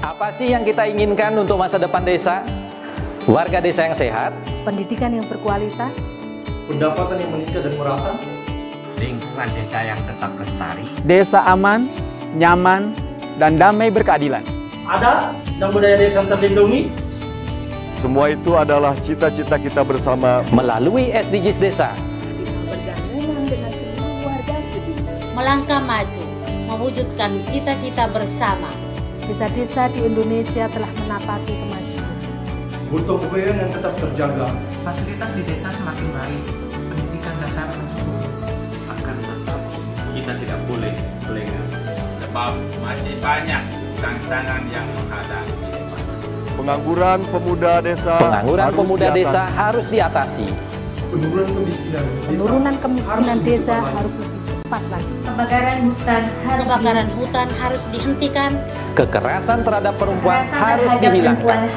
Apa sih yang kita inginkan untuk masa depan desa? Warga desa yang sehat, pendidikan yang berkualitas, pendapatan yang meningkat dan merata, lingkungan desa yang tetap lestari, desa aman, nyaman, dan damai berkeadilan. adat dan budaya desa terlindungi. Semua itu adalah cita-cita kita bersama melalui SDGs Desa. bergabung dengan seluruh warga Sidin. Melangkah maju, mewujudkan cita-cita bersama. Desa-desa di Indonesia telah menapaki kemajuan. Butuh kebayaan yang tetap terjaga. Fasilitas di desa semakin baik, pendidikan dasar mencukupi. Akan tetap kita tidak boleh lengah, sebab masih banyak tantangan yang menghadapi. pengangguran pemuda desa harus diatasi. Penurunan kemiskinan Desa harus lebih cepat lagi. Kebakaran hutan harus dihentikan. Kekerasan terhadap perempuan harus dihilangkan.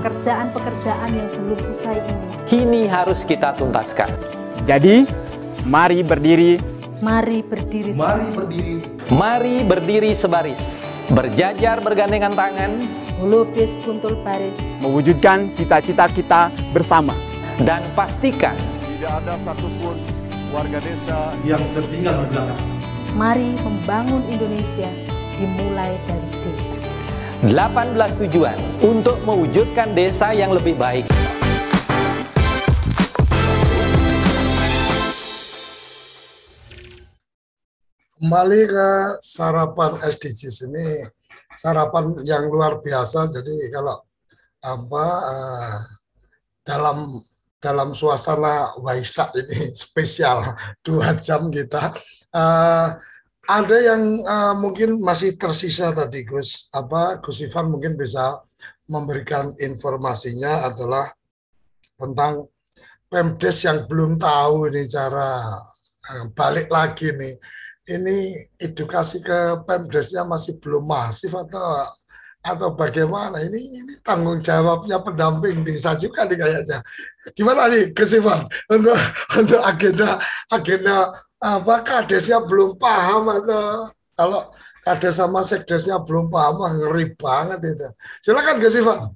Pekerjaan-pekerjaan yang belum usai ini Kini harus kita tuntaskan. Jadi, mari berdiri. Mari berdiri. Mari berdiri sebaris, berjajar bergandengan tangan, melukis kuntul baris, Mewujudkan cita-cita kita bersama. dan pastikan tidak ada satupun warga desa yang tertinggal di belakang. mari membangun Indonesia dimulai dari desa. 18 tujuan untuk mewujudkan desa yang lebih baik. Kembali ke sarapan SDGs ini, sarapan yang luar biasa. Jadi kalau dalam suasana Waisak ini spesial 2 jam kita, ada yang mungkin masih tersisa tadi Gus Ivan mungkin bisa memberikan informasinya adalah tentang Pemdes yang belum tahu ini cara balik lagi nih. Ini edukasi ke Pemdesnya masih belum masif atau bagaimana? Ini tanggung jawabnya pendamping desa juga nih kayaknya. Gimana nih Gus Ivan untuk agenda Kadesnya belum paham atau kalau Kades sama Sekdesnya belum paham, ngeri banget itu. Silakan Gus Ivan.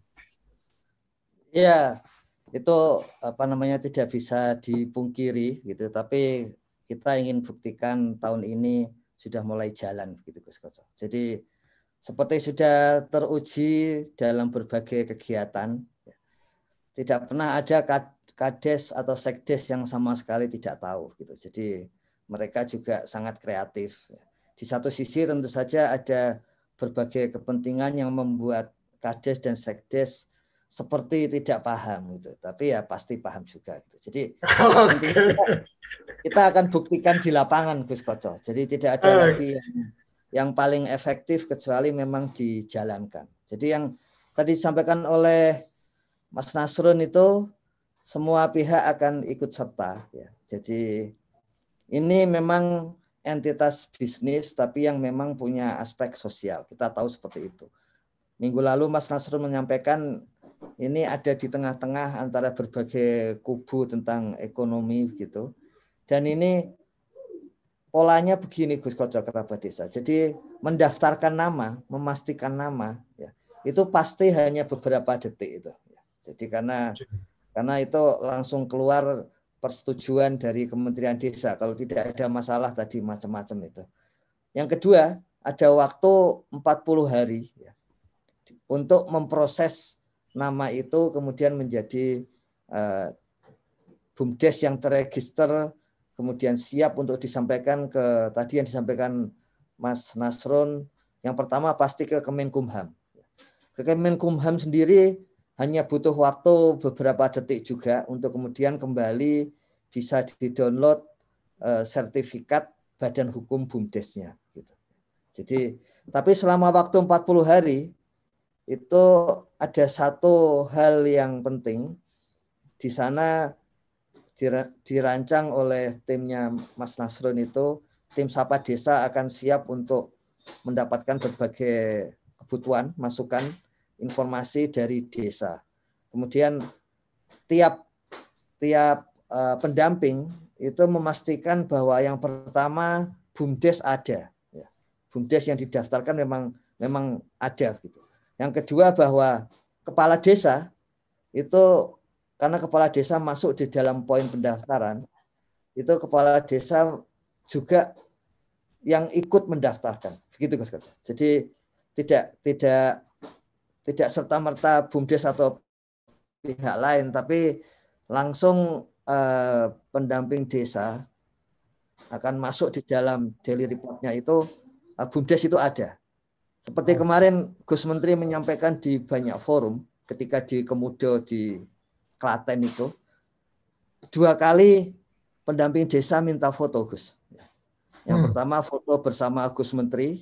Ya, itu tidak bisa dipungkiri gitu, tapi kita ingin buktikan tahun ini sudah mulai jalan gitu Gus Koco. Jadi seperti sudah teruji dalam berbagai kegiatan, tidak pernah ada Kades atau Sekdes yang sama sekali tidak tahu gitu. Jadi mereka juga sangat kreatif. Di satu sisi tentu saja ada berbagai kepentingan yang membuat Kades dan Sekdes seperti tidak paham gitu, tapi ya pasti paham juga gitu. Jadi kita akan buktikan di lapangan Gus Koco. Jadi tidak ada lagi yang paling efektif kecuali memang dijalankan. Jadi yang tadi disampaikan oleh Mas Nasrun itu semua pihak akan ikut serta ya. Jadi ini memang entitas bisnis tapi yang memang punya aspek sosial. Kita tahu seperti itu. Minggu lalu Mas Nasrun menyampaikan ini ada di tengah-tengah antara berbagai kubu tentang ekonomi gitu. Dan ini polanya begini Gus Koco kerabat desa. Jadi mendaftarkan nama, memastikan nama ya, itu pasti hanya beberapa detik itu. Jadi karena itu langsung keluar persetujuan dari Kementerian Desa kalau tidak ada masalah tadi macam-macam itu. Yang kedua, ada waktu 40 hari ya, untuk memproses nama itu kemudian menjadi BUMDes yang terregister, kemudian siap untuk disampaikan ke tadi yang disampaikan Mas Nasrun. Yang pertama pasti ke Kemenkumham. Ke Kemenkumham sendiri hanya butuh waktu beberapa detik juga untuk kemudian kembali bisa di-download sertifikat Badan Hukum BUMDesnya. Gitu. Jadi, tapi selama waktu 40 hari itu ada satu hal yang penting di sana dirancang oleh timnya Mas Nasrun itu, tim Sapa Desa akan siap untuk mendapatkan berbagai kebutuhan, masukan, informasi dari desa. Kemudian tiap pendamping itu memastikan bahwa yang pertama BUMDes ada. BUMDes yang didaftarkan memang memang ada gitu. Yang kedua bahwa kepala desa itu karena kepala desa masuk di dalam poin pendaftaran, itu kepala desa juga yang ikut mendaftarkan, begitu Gus Koco. Jadi tidak serta-merta BUMDes atau pihak lain, tapi langsung pendamping desa akan masuk di dalam daily report-nya itu, BUMDes itu ada. Seperti kemarin Gus Menteri menyampaikan di banyak forum ketika di Kemudo di Klaten itu, 2 kali pendamping desa minta foto Gus. Yang pertama foto bersama Gus Menteri,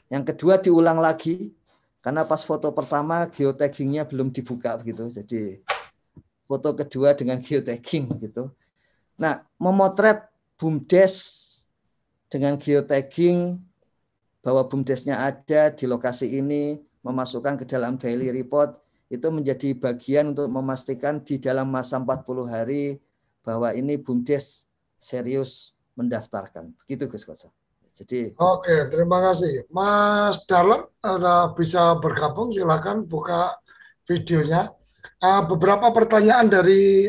yang kedua diulang lagi karena pas foto pertama geotaggingnya belum dibuka begitu, jadi foto kedua dengan geotagging gitu. Nah, memotret BUMDes dengan geotagging bahwa BUMDesnya ada di lokasi ini, memasukkan ke dalam daily report, itu menjadi bagian untuk memastikan di dalam masa 40 hari bahwa ini BUMDes serius mendaftarkan. Begitu Gus Koco. Jadi Oke, terima kasih. Mas Darlan bisa bergabung, silakan buka videonya. Beberapa pertanyaan dari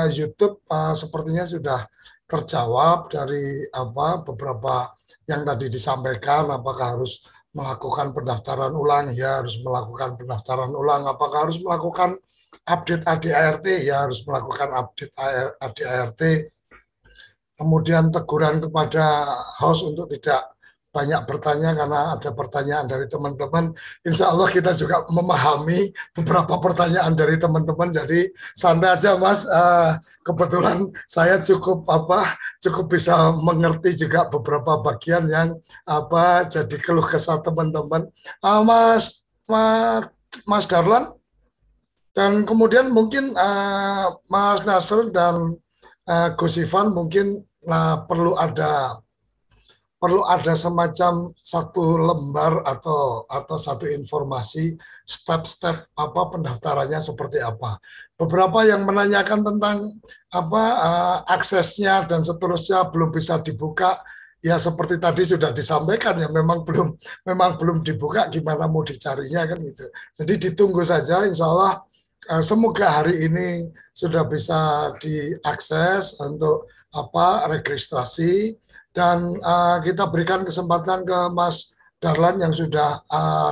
YouTube sepertinya sudah terjawab dari beberapa yang tadi disampaikan. Apakah harus melakukan pendaftaran ulang? Ya, harus melakukan pendaftaran ulang. Apakah harus melakukan update ADART? Ya, harus melakukan update ADART. Kemudian teguran kepada host untuk tidak banyak bertanya karena ada pertanyaan dari teman-teman. Insya Allah kita juga memahami beberapa pertanyaan dari teman-teman. Jadi santai aja Mas. Kebetulan saya cukup bisa mengerti juga beberapa bagian yang jadi keluh kesah teman-teman. Mas Darlan dan kemudian mungkin Mas Nasr dan Gus Ivan mungkin perlu ada semacam satu lembar atau satu informasi step-step pendaftarannya seperti apa. Beberapa yang menanyakan tentang aksesnya dan seterusnya belum bisa dibuka. Ya seperti tadi sudah disampaikan ya memang belum dibuka, gimana mau dicarinya kan gitu. Jadi ditunggu saja, insya Allah semoga hari ini sudah bisa diakses untuk registrasi, dan kita berikan kesempatan ke Mas Darlan yang sudah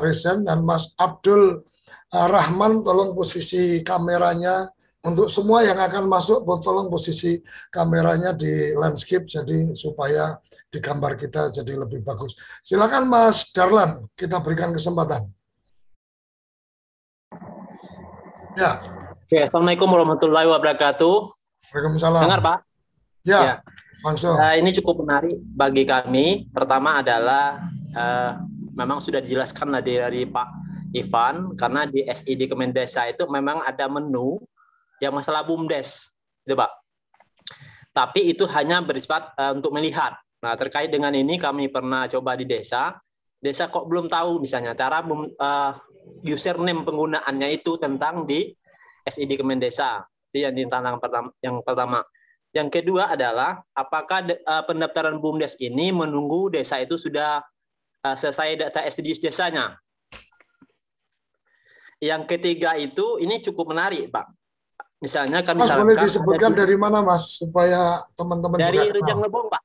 resign, dan Mas Abdul Rahman tolong posisi kameranya untuk semua yang akan masuk, tolong posisi kameranya di landscape jadi supaya di gambar kita jadi lebih bagus. Silakan Mas Darlan, kita berikan kesempatan. Ya. Oke, Assalamualaikum warahmatullahi wabarakatuh. Waalaikumsalam. Dengar Pak? Ya. Langsung. Ini cukup menarik bagi kami. Pertama adalah memang sudah dijelaskan dari Pak Ivan, karena di SID Kemendesa itu memang ada menu yang masalah BUMDes, gitu Pak. Tapi itu hanya bersifat untuk melihat. Nah, terkait dengan ini kami pernah coba di desa kok belum tahu misalnya cara username penggunaannya itu tentang di SID Kemendesa. Itu yang ditantang pertama. Yang kedua adalah apakah pendaftaran BUMDes ini menunggu desa itu sudah selesai data SDGs desanya. Yang ketiga itu ini cukup menarik, Pak. Misalnya kami Mas, boleh disebutkan dari mana Mas supaya teman-teman juga dari Rejang Lebong, Pak.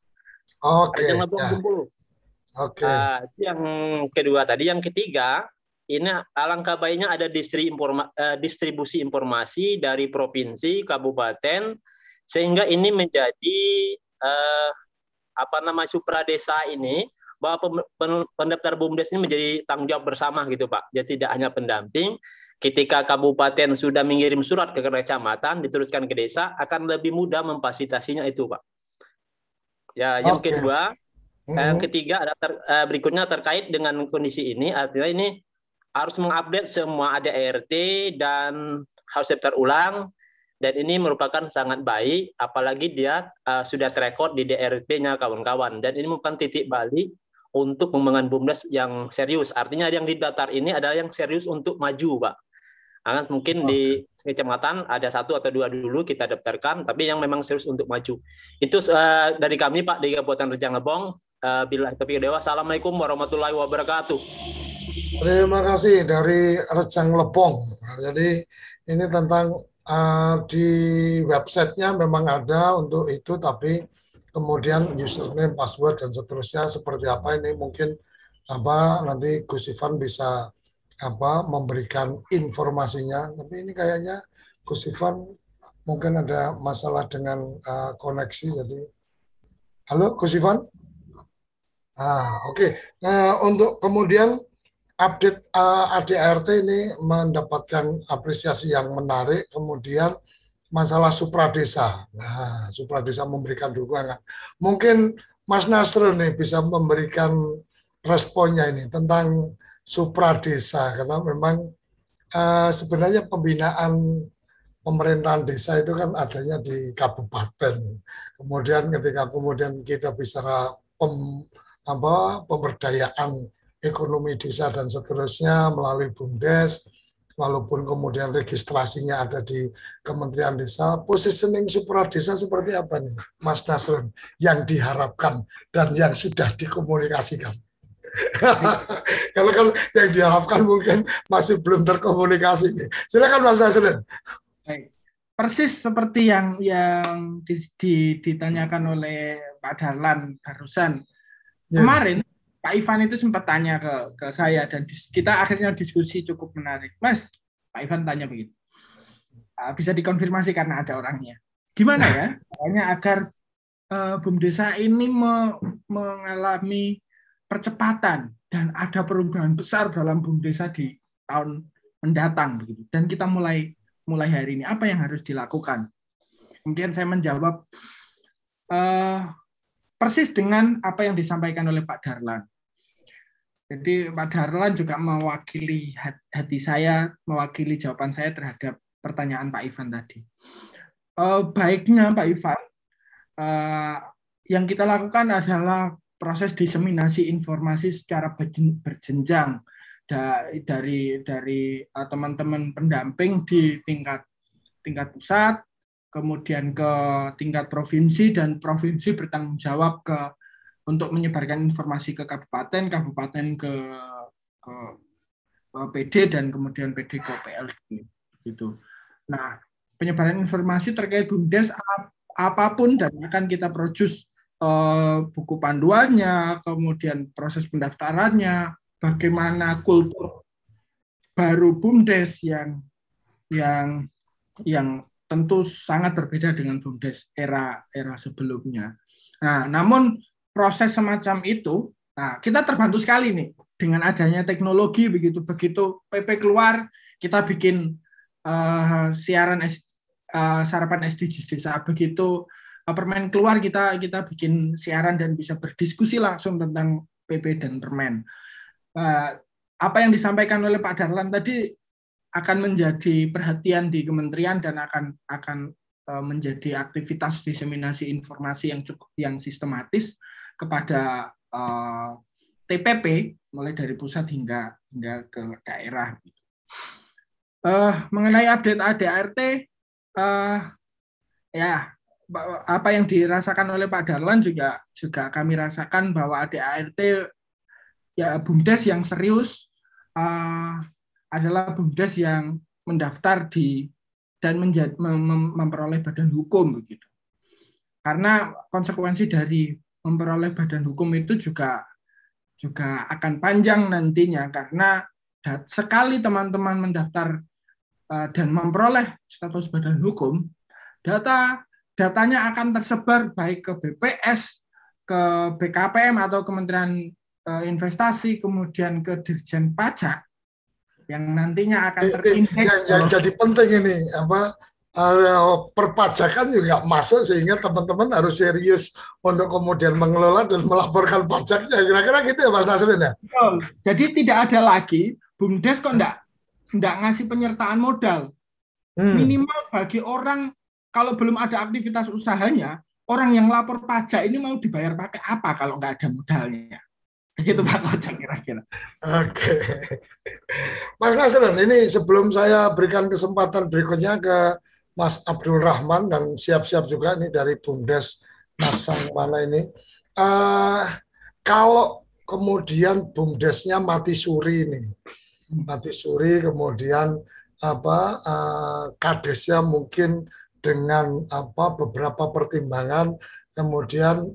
Oke. Rejang Lebong Bengkulu. Oke. Yang kedua tadi, yang ketiga ini alangkah baiknya ada distribusi informasi dari provinsi, kabupaten, sehingga ini menjadi supradesa ini, bahwa pendaftar BUMDes ini menjadi tanggung jawab bersama gitu Pak. Jadi tidak hanya pendamping, ketika kabupaten sudah mengirim surat ke kecamatan, diteruskan ke desa, akan lebih mudah memfasilitasinya itu Pak. Ya, yang kedua, yang ketiga ada berikutnya terkait dengan kondisi ini, artinya ini harus mengupdate semua ADART dan harus daftar ulang. Dan ini merupakan sangat baik, apalagi dia sudah terekod di DRP-nya kawan-kawan. Dan ini merupakan titik balik untuk pengembangan BUMDes yang serius. Artinya yang didaftar ini adalah yang serius untuk maju, Pak. Karena mungkin di kecamatan ada 1 atau 2 dulu kita daftarkan, tapi yang memang serius untuk maju. Itu dari kami, Pak, di Kabupaten Rejang Lebong. Bila taufiq wal hidayah. Assalamualaikum warahmatullahi wabarakatuh. Terima kasih dari Rejang Lebong. Nah, jadi ini tentang di websitenya memang ada untuk itu, tapi kemudian username, password dan seterusnya seperti apa ini mungkin nanti Gus Ivan bisa memberikan informasinya. Tapi ini kayaknya Gus Ivan mungkin ada masalah dengan koneksi. Jadi, halo Gus Ivan. Oke. Untuk kemudian update ADART ini mendapatkan apresiasi yang menarik. Kemudian masalah supradesa. Nah, supradesa memberikan dukungan. Mungkin Mas Nasrul nih bisa memberikan responnya ini tentang supradesa, karena memang sebenarnya pembinaan pemerintahan desa itu kan adanya di kabupaten. Kemudian ketika kita bicara pemberdayaan ekonomi desa dan seterusnya melalui BUMDes, walaupun kemudian registrasinya ada di Kementerian Desa, positioning supradesa seperti apa nih, Mas Nasrun, yang diharapkan dan yang sudah dikomunikasikan? Kalau yang diharapkan mungkin masih belum terkomunikasi nih. Silakan Mas Nasrun. Baik. Persis seperti yang ditanyakan oleh Pak Darlan barusan. Kemarin Pak Ivan itu sempat tanya ke saya dan kita akhirnya diskusi cukup menarik. Mas, Pak Ivan tanya begitu. Bisa dikonfirmasi karena ada orangnya. Gimana ya? Caranya agar BUMDesa ini mengalami percepatan dan ada perubahan besar dalam BUMDesa di tahun mendatang begitu. Dan kita mulai hari ini apa yang harus dilakukan. Kemudian saya menjawab persis dengan apa yang disampaikan oleh Pak Darlan. Jadi Pak Darlan juga mewakili hati saya, mewakili jawaban saya terhadap pertanyaan Pak Ivan tadi. Baiknya Pak Ivan, yang kita lakukan adalah proses diseminasi informasi secara berjenjang dari teman-teman pendamping di tingkat pusat, kemudian ke tingkat provinsi, dan provinsi bertanggung jawab untuk menyebarkan informasi ke kabupaten, kabupaten ke PD, dan kemudian PD ke PLD. Gitu. Nah, penyebaran informasi terkait BUMDes apapun dan akan kita produce buku panduannya, kemudian proses pendaftarannya, bagaimana kultur baru BUMDes yang tentu sangat berbeda dengan BUMDes era sebelumnya. Nah, namun proses semacam itu, nah kita terbantu sekali nih dengan adanya teknologi begitu PP keluar, kita bikin sarapan SDGs desa, begitu permen keluar kita bikin siaran dan bisa berdiskusi langsung tentang PP dan permen. Apa yang disampaikan oleh Pak Darlan tadi akan menjadi perhatian di kementerian dan akan menjadi aktivitas diseminasi informasi yang sistematis kepada TPP mulai dari pusat hingga ke daerah. Mengenai update ADART, ya apa yang dirasakan oleh Pak Darlan juga kami rasakan, bahwa ADART ya BUMDes yang serius adalah BUMDes yang mendaftar dan memperoleh badan hukum begitu. Karena konsekuensi dari memperoleh badan hukum itu juga akan panjang nantinya, karena sekali teman-teman mendaftar dan memperoleh status badan hukum, datanya akan tersebar baik ke BPS, ke BKPM atau Kementerian Investasi, kemudian ke Dirjen Pajak, yang nantinya akan terindeks. Yang jadi penting ini perpajakan juga masuk, sehingga teman-teman harus serius untuk kemudian mengelola dan melaporkan pajaknya. Kira-kira gitu ya Mas Nasrun ya? Jadi tidak ada lagi BUMDes kok enggak ngasih penyertaan modal. Minimal bagi orang, kalau belum ada aktivitas usahanya, orang yang lapor pajak ini mau dibayar pakai apa kalau nggak ada modalnya? Begitu Pak Kocak kira-kira. Oke. Mas Nasrun, ini sebelum saya berikan kesempatan berikutnya ke Mas Abdul Rahman, dan siap-siap juga nih dari BUMDes Mas Sang mana ini. Kalau kemudian BUMDesnya mati suri nih, mati suri, kemudian kadesnya mungkin dengan beberapa pertimbangan, kemudian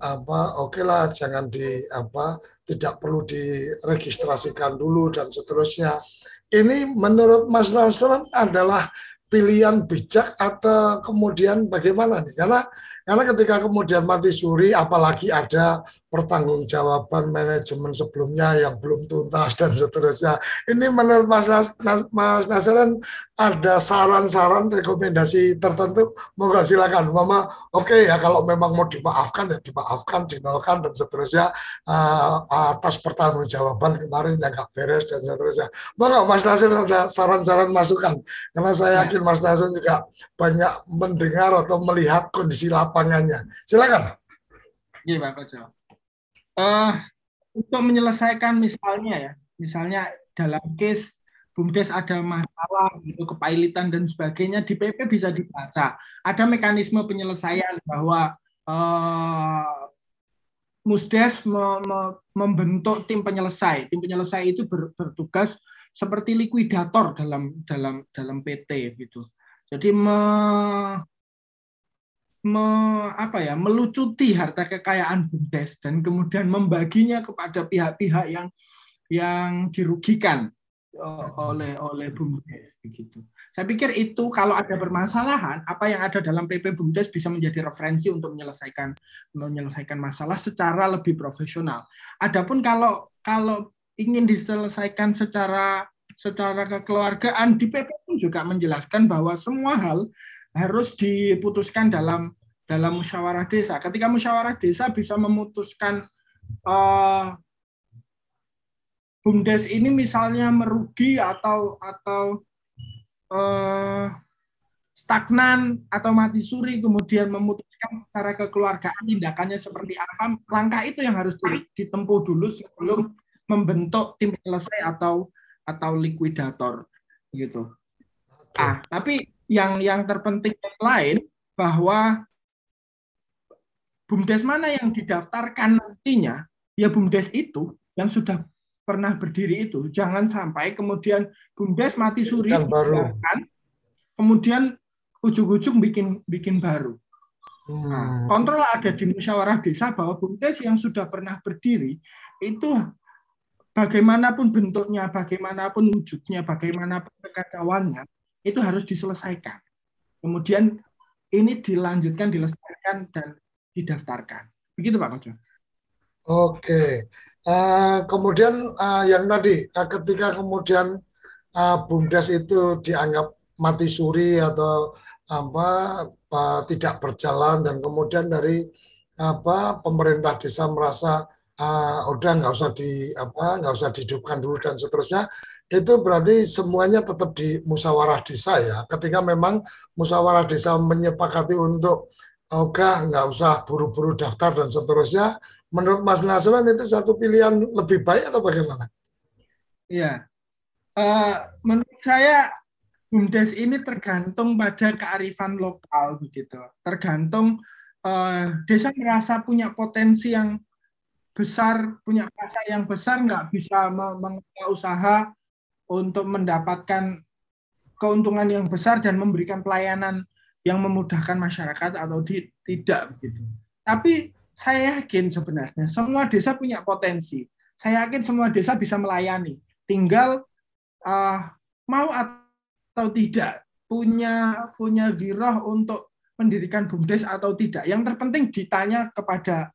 oke lah, jangan tidak perlu diregistrasikan dulu dan seterusnya. Ini menurut Mas Nasron adalah pilihan bijak atau kemudian bagaimana nih? Karena ketika kemudian mati suri, apalagi ada pertanggungjawaban manajemen sebelumnya yang belum tuntas dan seterusnya. Ini menurut Mas Nasron ada saran-saran, rekomendasi tertentu? Moga silakan. Mama, oke ya, kalau memang mau dimaafkan ya dimaafkan, dinolkan dan seterusnya, atas pertanggungjawaban kemarin yang nggak beres dan seterusnya. Moga Mas Nasron ada saran-saran masukan, karena saya yakin Mas Nasron juga banyak mendengar atau melihat kondisi lapangannya. Silakan. Iya, Pak Koco. Untuk menyelesaikan misalnya dalam case BUMDes ada masalah gitu, kepailitan dan sebagainya, di PP bisa dibaca. Ada mekanisme penyelesaian bahwa Musdes membentuk tim penyelesai. Tim penyelesai itu bertugas seperti likuidator dalam PT gitu. Jadi melucuti harta kekayaan BUMDes dan kemudian membaginya kepada pihak-pihak yang dirugikan oleh BUMDes begitu. Saya pikir itu kalau ada permasalahan, apa yang ada dalam PP BUMDes bisa menjadi referensi untuk menyelesaikan masalah secara lebih profesional. Adapun kalau ingin diselesaikan secara kekeluargaan, di PP pun juga menjelaskan bahwa semua hal harus diputuskan dalam musyawarah desa. Ketika musyawarah desa bisa memutuskan BUMDes ini misalnya merugi atau stagnan atau mati suri, kemudian memutuskan secara kekeluargaan tindakannya seperti apa, langkah itu yang harus ditempuh dulu sebelum membentuk tim penyelesai atau likuidator gitu. Tapi yang terpenting yang lain bahwa BUMDes mana yang didaftarkan nantinya, ya BUMDes itu yang sudah pernah berdiri itu. Jangan sampai kemudian BUMDes mati suri, kemudian ujung-ujung bikin baru. Kontrol ada di musyawarah desa bahwa BUMDes yang sudah pernah berdiri itu bagaimanapun bentuknya, bagaimanapun wujudnya, bagaimanapun kekacauannya, itu harus diselesaikan. Kemudian ini dilanjutkan, dilestarikan, dan didaftarkan. Begitu Pak Koco. Oke. Kemudian yang tadi, ketika kemudian BUMDes itu dianggap mati suri atau tidak berjalan, dan kemudian dari pemerintah desa merasa udah nggak usah dihidupkan dulu dan seterusnya, itu berarti semuanya tetap di musyawarah desa ya. Ketika memang musyawarah desa menyepakati untuk nggak usah buru-buru daftar dan seterusnya, menurut Mas Nasron itu satu pilihan lebih baik atau bagaimana? Iya, menurut saya BUMDes ini tergantung pada kearifan lokal begitu. Tergantung desa merasa punya potensi yang besar, punya pasar yang besar, nggak bisa mengelola usaha untuk mendapatkan keuntungan yang besar dan memberikan pelayanan yang memudahkan masyarakat atau tidak begitu. Tapi saya yakin sebenarnya semua desa punya potensi. Saya yakin semua desa bisa melayani. Tinggal mau atau tidak, punya giroh untuk mendirikan BUMDes atau tidak. Yang terpenting ditanya kepada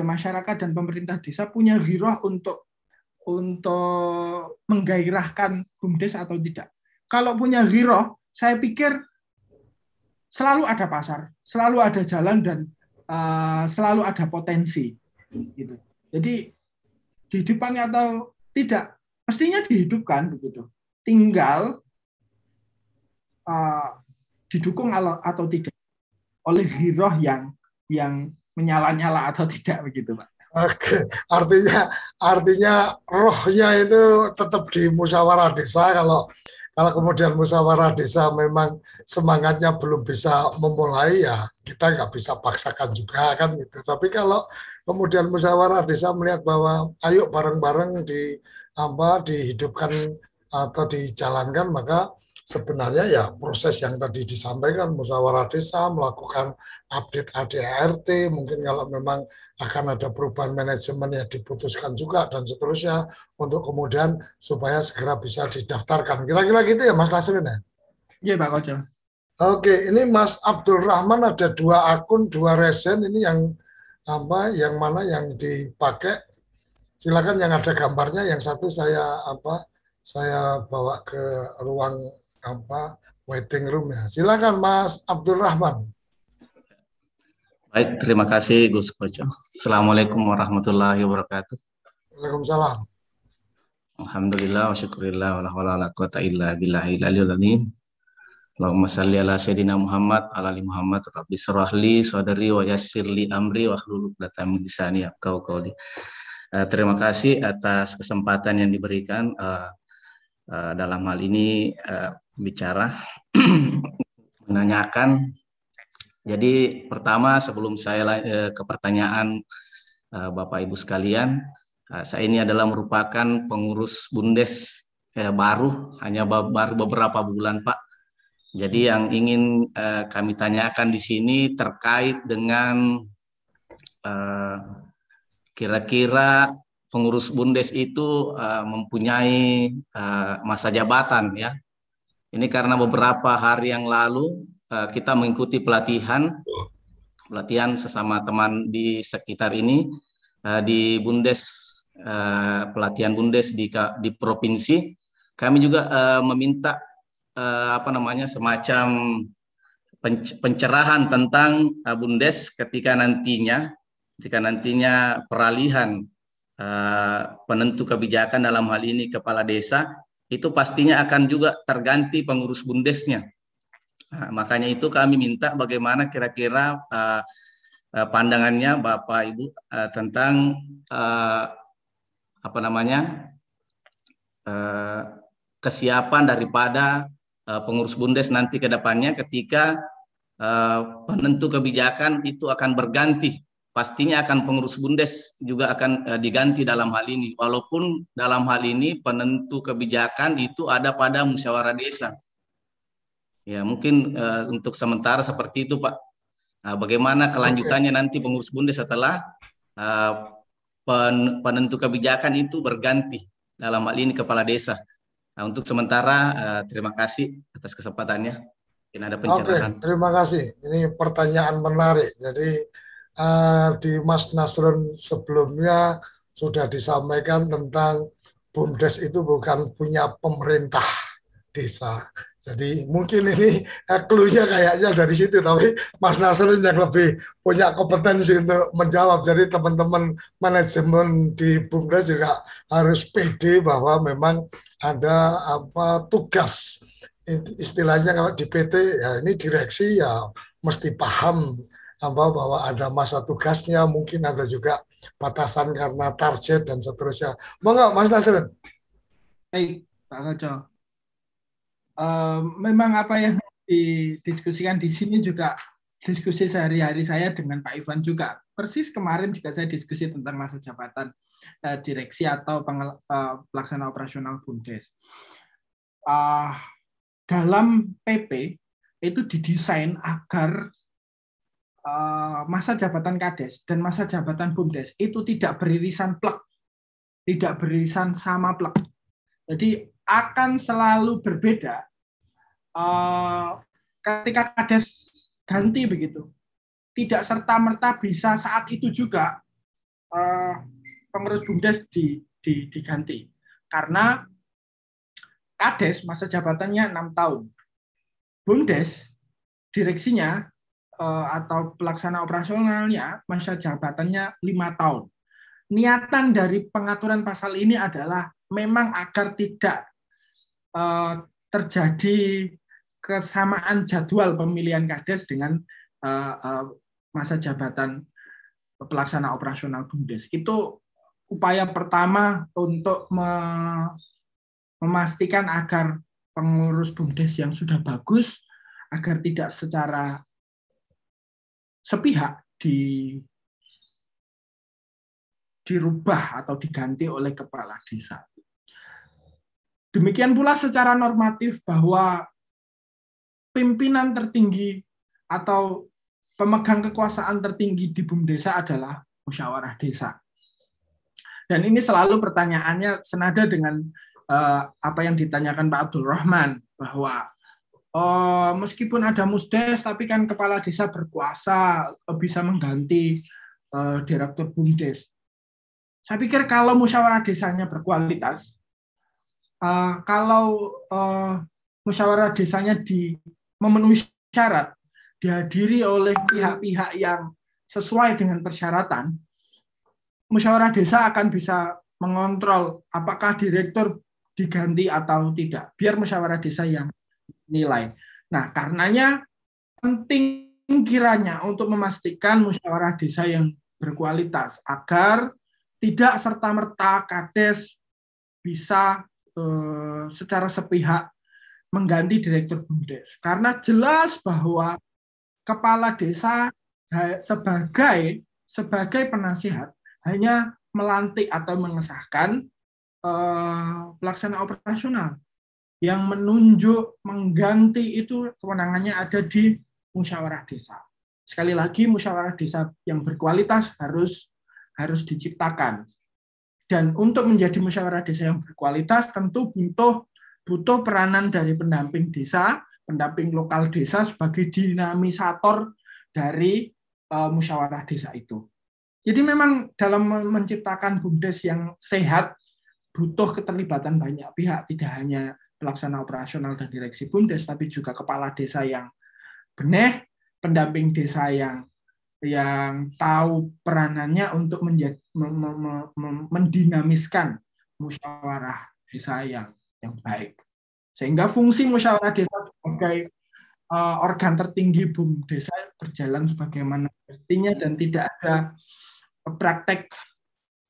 masyarakat dan pemerintah desa, punya giroh untuk menggairahkan BUMDes atau tidak. Kalau punya giroh, saya pikir selalu ada pasar, selalu ada jalan, dan selalu ada potensi. Gitu. Jadi dihidupkan atau tidak, mestinya dihidupkan begitu. Tinggal didukung atau tidak oleh giroh yang menyala-nyala atau tidak begitu, Pak. Oke, artinya rohnya itu tetap di musyawarah desa. Kalau Kalau kemudian musyawarah desa memang semangatnya belum bisa memulai, ya kita nggak bisa paksakan juga kan gitu. Tapi kalau kemudian musyawarah desa melihat bahwa ayo bareng-bareng dihidupkan atau dijalankan, maka sebenarnya ya proses yang tadi disampaikan, musyawarah desa melakukan update ADART, mungkin kalau memang akan ada perubahan manajemen ya diputuskan juga dan seterusnya untuk kemudian supaya segera bisa didaftarkan. Kira-kira gitu ya Mas Nasrin ya? Iya Pak Koco. Oke, ini Mas Abdul Rahman ada 2 akun, 2 resen, ini yang mana yang dipakai? Silakan yang ada gambarnya, yang satu saya bawa ke ruang waiting room ya. Silakan Mas Abdul Rahman. Baik, terima kasih Gus Koco. Assalamualaikum warahmatullahi wabarakatuh. Waalaikumsalam. Alhamdulillah wa syukurillah wa la haula wa la quwata illa billahil aliyil azim. Allahumma shalli ala sayyidina Muhammad ala ali Muhammad rabbi shrah li sadri wa yassir li amri wa hlul 'uqdatam min lisani yafqahu qawli. Terima kasih atas kesempatan yang diberikan dalam hal ini bicara menanyakan. Jadi pertama sebelum saya ke pertanyaan Bapak Ibu sekalian, saya ini adalah merupakan pengurus Bumdes baru, hanya baru beberapa bulan Pak. Jadi yang ingin kami tanyakan di sini terkait dengan kira-kira pengurus Bumdes itu mempunyai masa jabatan ya. Ini karena beberapa hari yang lalu kita mengikuti pelatihan sesama teman di sekitar ini di Bumdes, pelatihan Bumdes di provinsi. Kami juga meminta semacam pencerahan tentang Bumdes ketika nantinya peralihan penentu kebijakan dalam hal ini kepala desa itu pastinya akan juga terganti pengurus Bumdesnya. Nah, makanya itu kami minta bagaimana kira-kira pandangannya Bapak Ibu tentang kesiapan daripada pengurus Bumdes nanti ke depannya ketika penentu kebijakan itu akan berganti. Pastinya akan pengurus Bumdes juga akan diganti dalam hal ini. Walaupun dalam hal ini penentu kebijakan itu ada pada musyawarah desa. Ya mungkin untuk sementara seperti itu Pak. Bagaimana kelanjutannya nanti pengurus Bumdes setelah penentu kebijakan itu berganti dalam hal ini kepala desa. Nah, untuk sementara terima kasih atas kesempatannya. Mungkin ada pencerahan. Oke, terima kasih. Ini pertanyaan menarik. Jadi di Mas Nasrun sebelumnya sudah disampaikan tentang Bumdes itu bukan punya pemerintah desa. Jadi mungkin ini clue-nya kayaknya dari situ, tapi Mas Nasrun yang lebih punya kompetensi untuk menjawab. Jadi teman-teman manajemen di Bumdes juga harus pede bahwa memang ada tugas. Istilahnya kalau di PT ya ini direksi ya mesti paham bahwa ada masa tugasnya, mungkin ada juga batasan karena target dan seterusnya. Monggo Mas Nasrun. Baik, Pak Koco. Memang apa yang didiskusikan di sini juga diskusi sehari-hari saya dengan Pak Ivan juga. Persis kemarin juga saya diskusi tentang masa jabatan direksi atau pelaksana operasional Bumdes. Dalam PP itu didesain agar masa jabatan Kades dan masa jabatan Bumdes itu tidak beririsan plek, tidak beririsan sama plek. Jadi akan selalu berbeda ketika Kades ganti begitu. Tidak serta-merta bisa saat itu juga pengurus Bumdes diganti. Karena Kades masa jabatannya 6 tahun. Bumdes direksinya atau pelaksana operasionalnya masa jabatannya 5 tahun. Niatan dari pengaturan pasal ini adalah memang agar tidak terjadi kesamaan jadwal pemilihan Kades dengan masa jabatan pelaksana operasional Bumdes. Itu upaya pertama untuk memastikan agar pengurus BUMDes yang sudah bagus agar tidak secara sepihak dirubah atau diganti oleh kepala desa. Demikian pula secara normatif bahwa pimpinan tertinggi atau pemegang kekuasaan tertinggi di BUMDesa adalah musyawarah desa. Dan ini selalu pertanyaannya senada dengan apa yang ditanyakan Pak Abdul Rahman, bahwa meskipun ada musdes, tapi kan kepala desa berkuasa bisa mengganti direktur BUMDes. Saya pikir kalau musyawarah desanya berkualitas, kalau musyawarah desanya memenuhi syarat, dihadiri oleh pihak-pihak yang sesuai dengan persyaratan, musyawarah desa akan bisa mengontrol apakah direktur diganti atau tidak, biar musyawarah desa yang nilai. Nah, karenanya penting kiranya untuk memastikan musyawarah desa yang berkualitas agar tidak serta-merta kades bisa secara sepihak mengganti direktur BUMDes. Karena jelas bahwa kepala desa sebagai penasihat hanya melantik atau mengesahkan pelaksana operasional. Yang menunjuk mengganti itu kewenangannya ada di musyawarah desa. Sekali lagi, musyawarah desa yang berkualitas harus diciptakan. Dan untuk menjadi musyawarah desa yang berkualitas tentu butuh peranan dari pendamping desa, pendamping lokal desa sebagai dinamisator dari musyawarah desa itu. Jadi memang dalam menciptakan BUMDes yang sehat butuh keterlibatan banyak pihak, tidak hanya pelaksana operasional dan direksi BUMDes, tapi juga kepala desa yang benih, pendamping desa yang tahu peranannya untuk mendinamiskan musyawarah desa yang baik. Sehingga fungsi musyawarah desa sebagai organ tertinggi BUMDesa berjalan sebagaimana mestinya dan tidak ada praktek,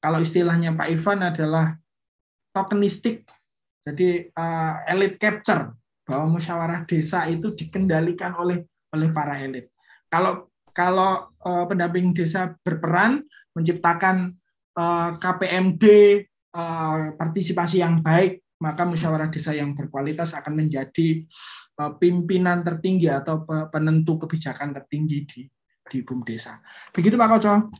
kalau istilahnya Pak Irfan adalah tokenistik. Jadi elite capture, bahwa musyawarah desa itu dikendalikan oleh para elit. Kalau pendamping desa berperan menciptakan KPMD partisipasi yang baik, maka musyawarah desa yang berkualitas akan menjadi pimpinan tertinggi atau penentu kebijakan tertinggi di BUMDesa. Begitu Pak Koco.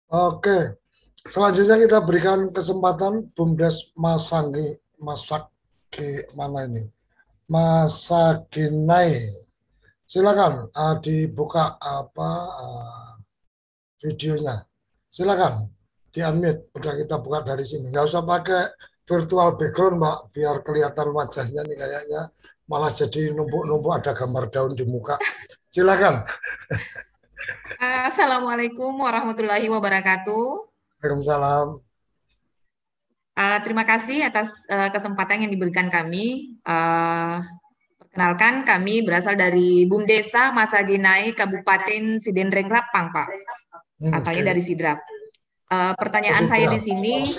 Oke, selanjutnya kita berikan kesempatan BUMDes Masaginai. Silakan dibuka videonya. Silakan di-unmute. Udah kita buka dari sini. Nggak usah pakai virtual background, Mbak, biar kelihatan wajahnya nih kayaknya malah jadi numpuk-numpuk ada gambar daun di muka. Silakan. Assalamualaikum warahmatullahi wabarakatuh. Waalaikumsalam. Terima kasih atas kesempatan yang diberikan kami. Perkenalkan, kami berasal dari BUMDesa Masaginai, Kabupaten Sidenreng Rapang, Pak. Asalnya dari Sidrap. Pertanyaan saya di sini,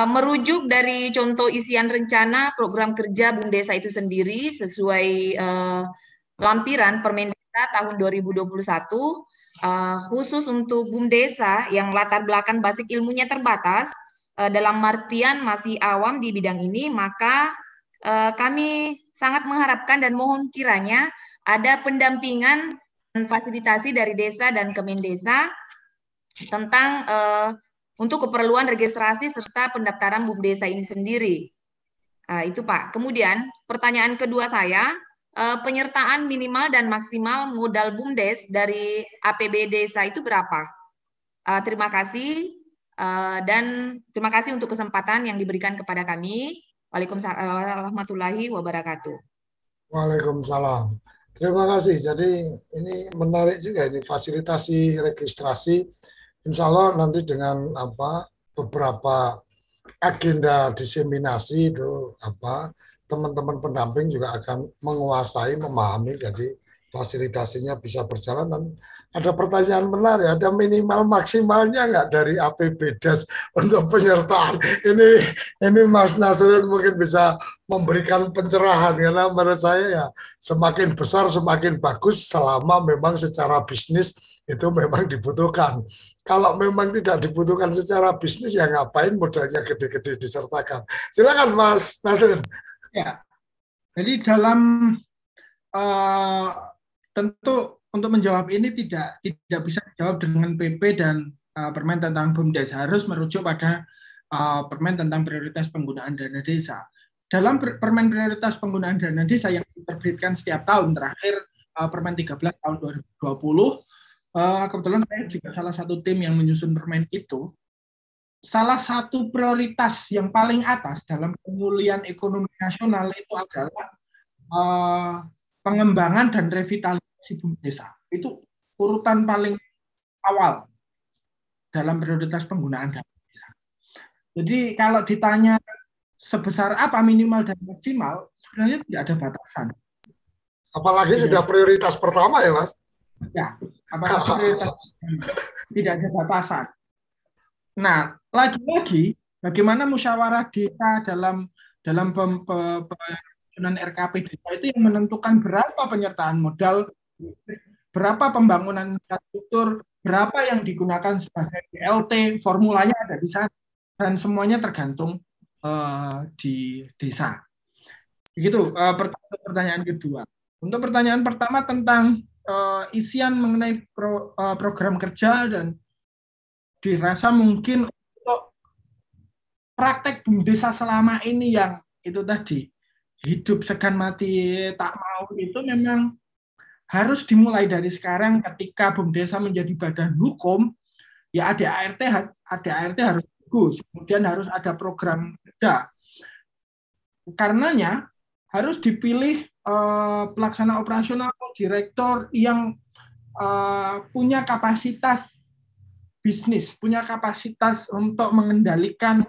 merujuk dari contoh isian rencana program kerja BUMDesa itu sendiri sesuai lampiran Permendesa tahun 2021, khusus untuk BUMDesa yang latar belakang basic ilmunya terbatas, dalam artian masih awam di bidang ini, maka kami sangat mengharapkan dan mohon kiranya ada pendampingan dan fasilitasi dari desa dan Kemendesa tentang untuk keperluan registrasi serta pendaftaran BUMDesa ini sendiri. Itu Pak. Kemudian pertanyaan kedua saya, penyertaan minimal dan maksimal modal BUMDes dari APB desa itu berapa? Terima kasih dan terima kasih untuk kesempatan yang diberikan kepada kami. Waalaikumsalam warahmatullahi wabarakatuh. Waalaikumsalam. Terima kasih. Jadi ini menarik juga ini fasilitasi registrasi. Insya Allah nanti dengan beberapa agenda diseminasi itu teman-teman pendamping juga akan menguasai, memahami. Jadi fasilitasinya bisa berjalan. Dan ada pertanyaan menarik, ada minimal maksimalnya nggak dari APBDes untuk penyertaan? Ini Mas Nasrun mungkin bisa memberikan pencerahan, karena menurut saya ya semakin besar semakin bagus selama memang secara bisnis itu memang dibutuhkan. Kalau memang tidak dibutuhkan secara bisnis, ya ngapain modalnya gede-gede disertakan. Silakan Mas Nasrun. Ya, jadi dalam tentu untuk menjawab ini tidak bisa dijawab dengan PP dan permen tentang BUMDes, harus merujuk pada permen tentang prioritas penggunaan dana desa. Dalam permen prioritas penggunaan dana desa yang diterbitkan setiap tahun, terakhir permen 13 tahun 2020, kebetulan saya juga salah satu tim yang menyusun permen itu. Salah satu prioritas yang paling atas dalam pemulihan ekonomi nasional itu adalah pengembangan dan revitalisasi desa. Itu urutan paling awal dalam prioritas penggunaan dana desa. Jadi kalau ditanya sebesar apa minimal dan maksimal, sebenarnya tidak ada batasan. Apalagi sudah prioritas pertama ya Mas? Ya, apalagi prioritas tidak ada batasan. Nah, lagi-lagi bagaimana musyawarah desa dalam penyusunan RKP desa itu yang menentukan berapa penyertaan modal, berapa pembangunan infrastruktur, berapa yang digunakan sebagai BLT, formulanya ada di sana, dan semuanya tergantung di desa. Begitu pertanyaan kedua. Untuk pertanyaan pertama tentang isian mengenai program kerja, dan dirasa mungkin untuk praktek BUMDesa selama ini yang itu tadi hidup segan mati tak mau itu memang harus dimulai dari sekarang. Ketika BUMDesa menjadi badan hukum, ya ADART harus bagus, kemudian harus ada program kerja. Karenanya harus dipilih pelaksana operasional, direktur yang punya kapasitas bisnis, punya kapasitas untuk mengendalikan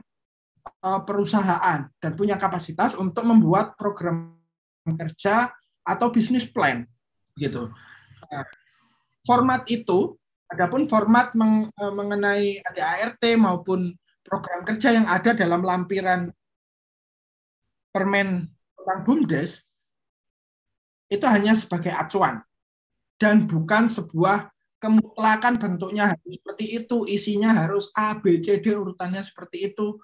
perusahaan, dan punya kapasitas untuk membuat program kerja atau bisnis plan, gitu. Format itu, adapun format mengenai ADART maupun program kerja yang ada dalam lampiran permen tentang BUMDes itu hanya sebagai acuan dan bukan sebuah kemutlakan bentuknya harus seperti itu, isinya harus A, B, C, D, urutannya seperti itu.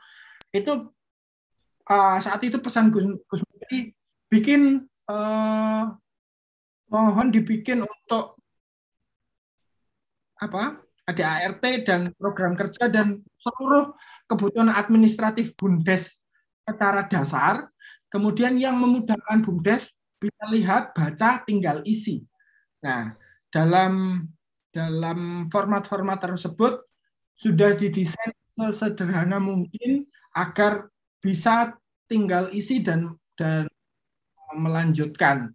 Itu saat itu pesan Gus Menteri bikin, mohon dibikin untuk ADART dan program kerja dan seluruh kebutuhan administratif BUMDes secara dasar. Kemudian yang memudahkan BUMDes bisa lihat, baca, tinggal isi. Nah, dalam format-format tersebut sudah didesain sesederhana mungkin agar bisa tinggal isi dan melanjutkan.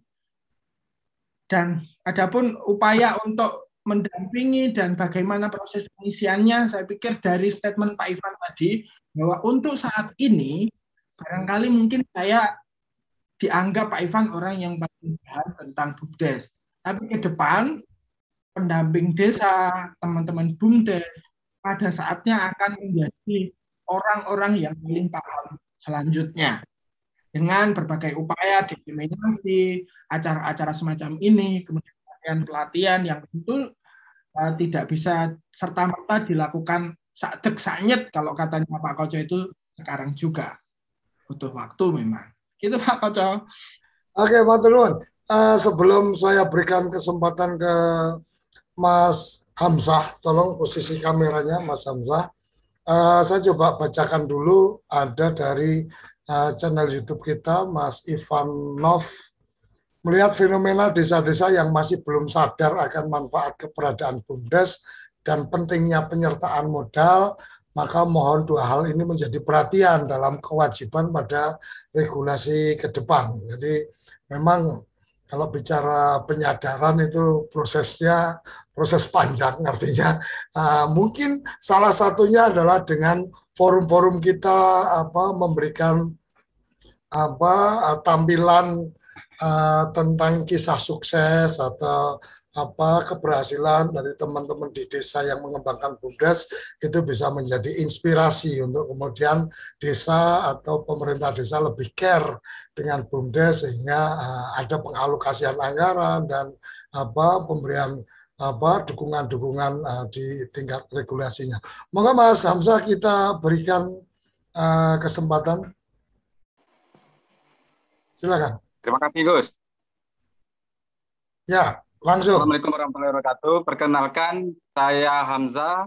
Dan adapun upaya untuk mendampingi dan bagaimana proses pengisiannya, saya pikir dari statement Pak Ivan tadi bahwa untuk saat ini barangkali mungkin saya dianggap Pak Ivan orang yang paling paham tentang BUMDes. Tapi ke depan pendamping desa, teman-teman BUMDes pada saatnya akan menjadi orang-orang yang paling paham selanjutnya. Dengan berbagai upaya diseminasi, acara-acara semacam ini, kemudian pelatihan yang tentu tidak bisa serta-merta dilakukan sak-dek sak-nyet kalau katanya Pak Koco itu sekarang juga. Butuh waktu memang. Gitu Pak Koco. Oke, matur nuwun. Sebelum saya berikan kesempatan ke Mas Hamzah, tolong posisi kameranya Mas Hamzah. Saya coba bacakan dulu, ada dari channel YouTube kita, Mas Ivanov. Melihat fenomena desa-desa yang masih belum sadar akan manfaat keberadaan BUMDes dan pentingnya penyertaan modal, maka mohon dua hal ini menjadi perhatian dalam kewajiban pada regulasi ke depan. Jadi memang kalau bicara penyadaran itu prosesnya proses panjang, artinya mungkin salah satunya adalah dengan forum-forum kita memberikan tampilan tentang kisah sukses atau keberhasilan dari teman-teman di desa yang mengembangkan BUMDes, itu bisa menjadi inspirasi untuk kemudian desa atau pemerintah desa lebih care dengan BUMDes, sehingga ada pengalokasian anggaran dan pemberian dukungan-dukungan di tingkat regulasinya. Moga Mas Hamzah kita berikan kesempatan. Silakan. Terima kasih Gus. Ya, langsung. Assalamualaikum warahmatullahi wabarakatuh. Perkenalkan, saya Hamzah,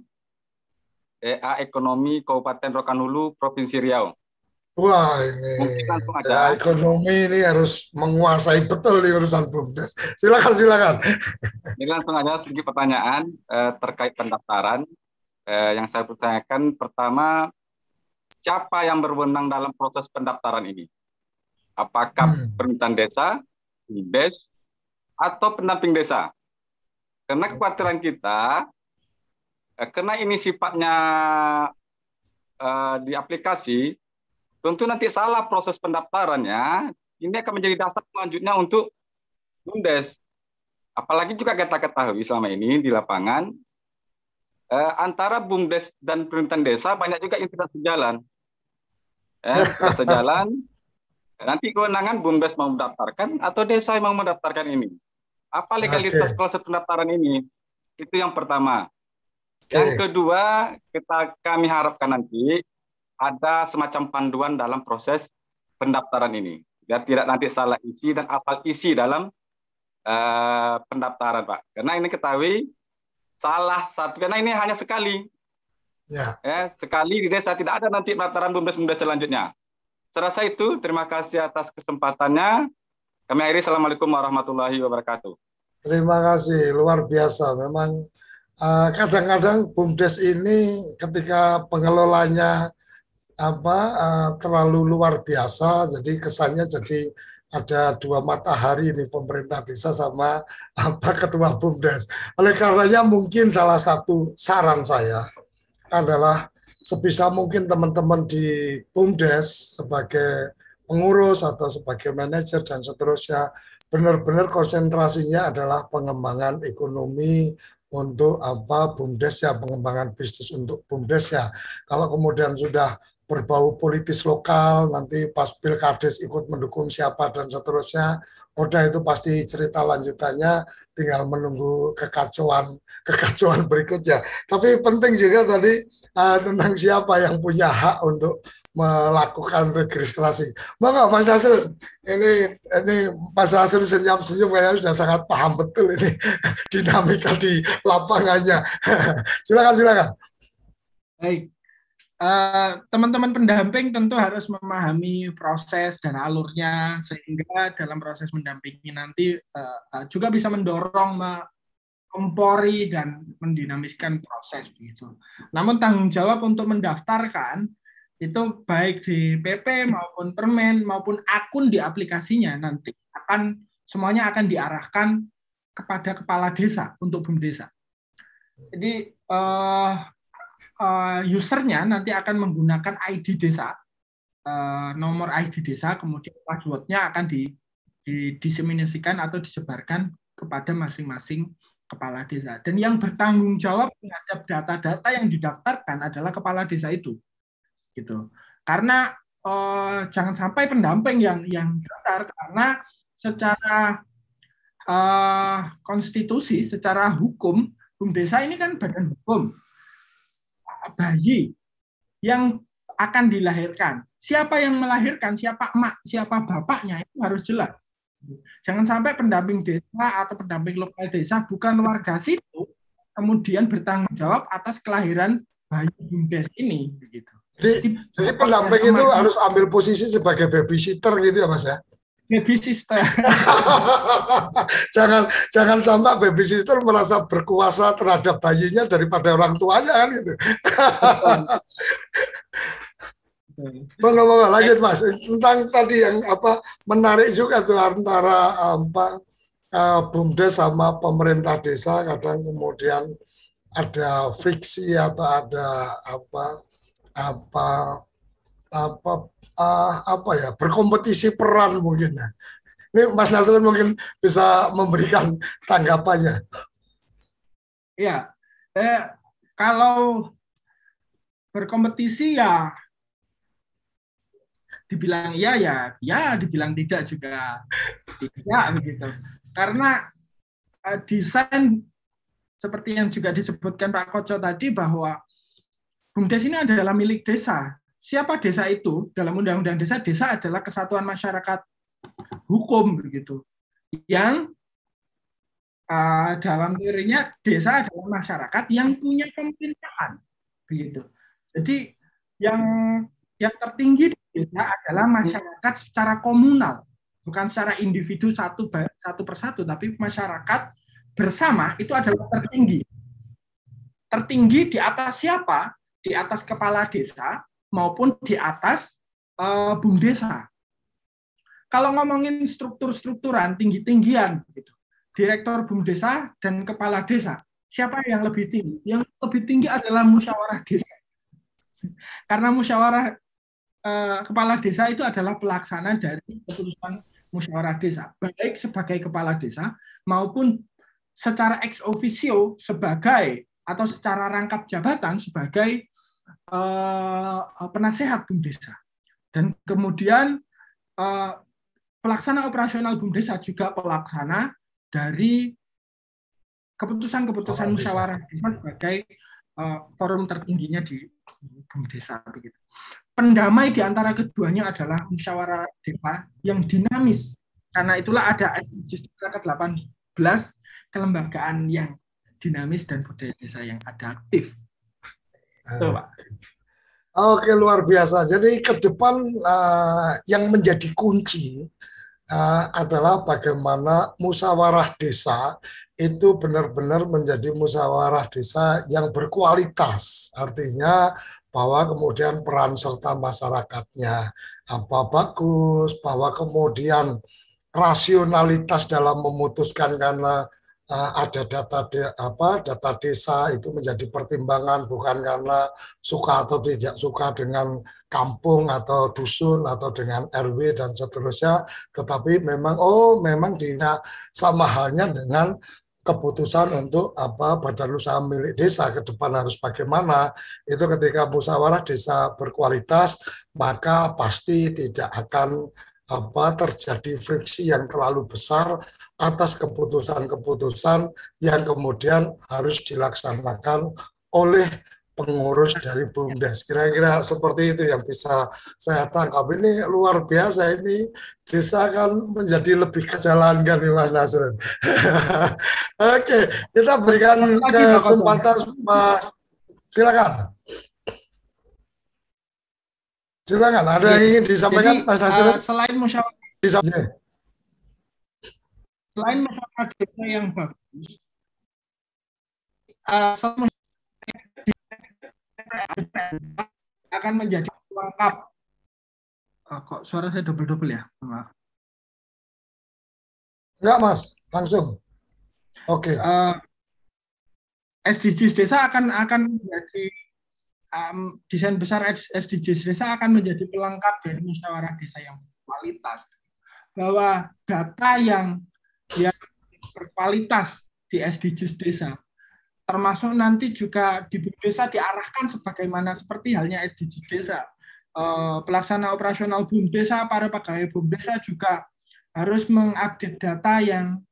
EA Ekonomi Kabupaten Rokan Hulu, Provinsi Riau. Wah, ini ya, ekonomi ini harus menguasai betul di urusan BUMDes. Silakan. Ini langsung aja sedikit pertanyaan terkait pendaftaran. Yang saya pertanyakan pertama, siapa yang berwenang dalam proses pendaftaran ini? Apakah pemerintahan desa, BUMDes, atau pendamping desa? Karena kekhawatiran kita, karena ini sifatnya di aplikasi, tentu nanti salah proses pendaftarannya, ini akan menjadi dasar selanjutnya untuk BUMDes. Apalagi juga kita ketahui selama ini di lapangan, antara BUMDes dan pemerintahan desa banyak juga yang tidak sejalan. Sejalan, nanti kewenangan BUMDes mau mendaftarkan atau desa yang mau mendaftarkan ini. Apa legalitas proses pendaftaran ini? Itu yang pertama. Yang kedua, kami harapkan nanti ada semacam panduan dalam proses pendaftaran ini. Biar tidak nanti salah isi dan apal isi dalam pendaftaran, Pak. Karena ini ketahui salah satu, karena ini hanya sekali. Sekali di desa, tidak ada nanti pendaftaran BUMDes selanjutnya. Serasa itu, terima kasih atas kesempatannya. Kami akhiri, Assalamualaikum warahmatullahi wabarakatuh. Terima kasih, luar biasa. Memang kadang-kadang BUMDes ini ketika pengelolanya terlalu luar biasa, jadi kesannya jadi ada dua matahari ini, pemerintah desa sama ketua BUMDes. Oleh karenanya mungkin salah satu saran saya adalah sebisa mungkin teman-teman di BUMDes sebagai pengurus atau sebagai manajer dan seterusnya benar-benar konsentrasinya adalah pengembangan ekonomi untuk BUMDes ya, pengembangan bisnis untuk BUMDes ya. Kalau kemudian sudah berbau politis lokal, nanti pas pilkades ikut mendukung siapa dan seterusnya, udah itu pasti cerita lanjutannya, tinggal menunggu kekacauan berikutnya. Tapi penting juga tadi tentang siapa yang punya hak untuk melakukan registrasi. Maka Mas Nasrul, ini Mas Nasrul senyum-senyum kayaknya sudah sangat paham betul ini dinamika di lapangannya. Silakan. Baik. Teman-teman pendamping tentu harus memahami proses dan alurnya, sehingga dalam proses mendampingi nanti juga bisa mendorong, mempori dan mendinamiskan proses begitu. Namun tanggung jawab untuk mendaftarkan itu baik di PP maupun permen maupun akun di aplikasinya nanti semuanya akan diarahkan kepada kepala desa untuk BUMDesa. Jadi usernya nanti akan menggunakan ID desa, nomor ID desa, kemudian passwordnya akan diseminasikan atau disebarkan kepada masing-masing kepala desa. Dan yang bertanggung jawab terhadap data-data yang didaftarkan adalah kepala desa itu, gitu. Karena jangan sampai pendamping yang daftar, karena secara konstitusi, secara hukum, BUMDesa ini kan badan hukum. Bayi yang akan dilahirkan, siapa yang melahirkan, siapa emak, siapa bapaknya, itu harus jelas. Jangan sampai pendamping desa atau pendamping lokal desa bukan warga situ, kemudian bertanggung jawab atas kelahiran bayi BUMDes ini. Begitu. Jadi pendamping itu harus ambil posisi sebagai babysitter gitu ya Mas ya? Babysitter. jangan sampai babysitter merasa berkuasa terhadap bayinya daripada orang tuanya kan gitu. Bang, lanjut Mas, tentang tadi yang menarik juga tuh antara BUMDes sama pemerintah desa, kadang kemudian ada friksi atau ada berkompetisi peran mungkin ya. Ini Mas Nasrun mungkin bisa memberikan tanggapannya. Ya, kalau berkompetisi ya dibilang iya ya dibilang tidak juga tidak begitu. Karena desain seperti yang juga disebutkan Pak Koco tadi bahwa BUMDes ini adalah milik desa. Siapa desa itu? Dalam Undang-Undang Desa, desa adalah kesatuan masyarakat hukum begitu. Yang dalam teorinya desa adalah masyarakat yang punya pemerintahan begitu. Jadi yang tertinggi di desa adalah masyarakat secara komunal, bukan secara individu satu persatu, tapi masyarakat bersama itu adalah tertinggi. Tertinggi di atas siapa? Di atas kepala desa maupun di atas BUMDesa. Kalau ngomongin strukturan tinggi-tinggian gitu. Direktur BUMDesa dan kepala desa. Siapa yang lebih tinggi? Yang lebih tinggi adalah musyawarah desa. Karena musyawarah kepala desa itu adalah pelaksana dari keputusan musyawarah desa. Baik sebagai kepala desa maupun secara ex officio sebagai atau secara rangkap jabatan sebagai penasehat BUMDesa. Dan kemudian pelaksana operasional BUMDesa juga pelaksana dari keputusan-keputusan musyawarah desa sebagai forum tertingginya di BUMDesa begitu. Pendamai di antara keduanya adalah musyawarah desa yang dinamis. Karena itulah ada SDGs desa ke-18, kelembagaan yang dinamis dan budaya desa yang adaptif. Itu, Pak. Oke, luar biasa. Jadi ke depan yang menjadi kunci adalah bagaimana musyawarah desa itu benar-benar menjadi musyawarah desa yang berkualitas. Artinya bahwa kemudian peran serta masyarakatnya bagus, bahwa kemudian rasionalitas dalam memutuskan karena ada data desa itu menjadi pertimbangan, bukan karena suka atau tidak suka dengan kampung atau dusun atau dengan RW dan seterusnya, tetapi memang memang sama halnya dengan keputusan untuk badan usaha milik desa ke depan harus bagaimana. Itu ketika musyawarah desa berkualitas, maka pasti tidak akan terjadi friksi yang terlalu besar atas keputusan-keputusan yang kemudian harus dilaksanakan oleh pengurus dari BUMDes. Kira-kira seperti itu yang bisa saya tangkap. Ini luar biasa, ini desa akan menjadi lebih kejalankan nih Mas Nasrun. Oke, kita berikan kesempatan Mas. Silakan. Silakan, ada yang ingin disampaikan Mas Nasrun? Selain musyawarah desa yang bagus, akan menjadi pelengkap. Kok suara saya double-double ya? Maaf. Enggak, Mas, langsung. Oke. SDGs desa akan menjadi desain besar SDGs desa akan menjadi pelengkap dari musyawarah desa yang berkualitas. Bahwa data yang berkualitas di SDGs desa, termasuk nanti juga di BUMDesa diarahkan sebagaimana seperti halnya SDGs desa. Pelaksana operasional BUMDesa, para pegawai BUMDesa juga harus mengupdate data yang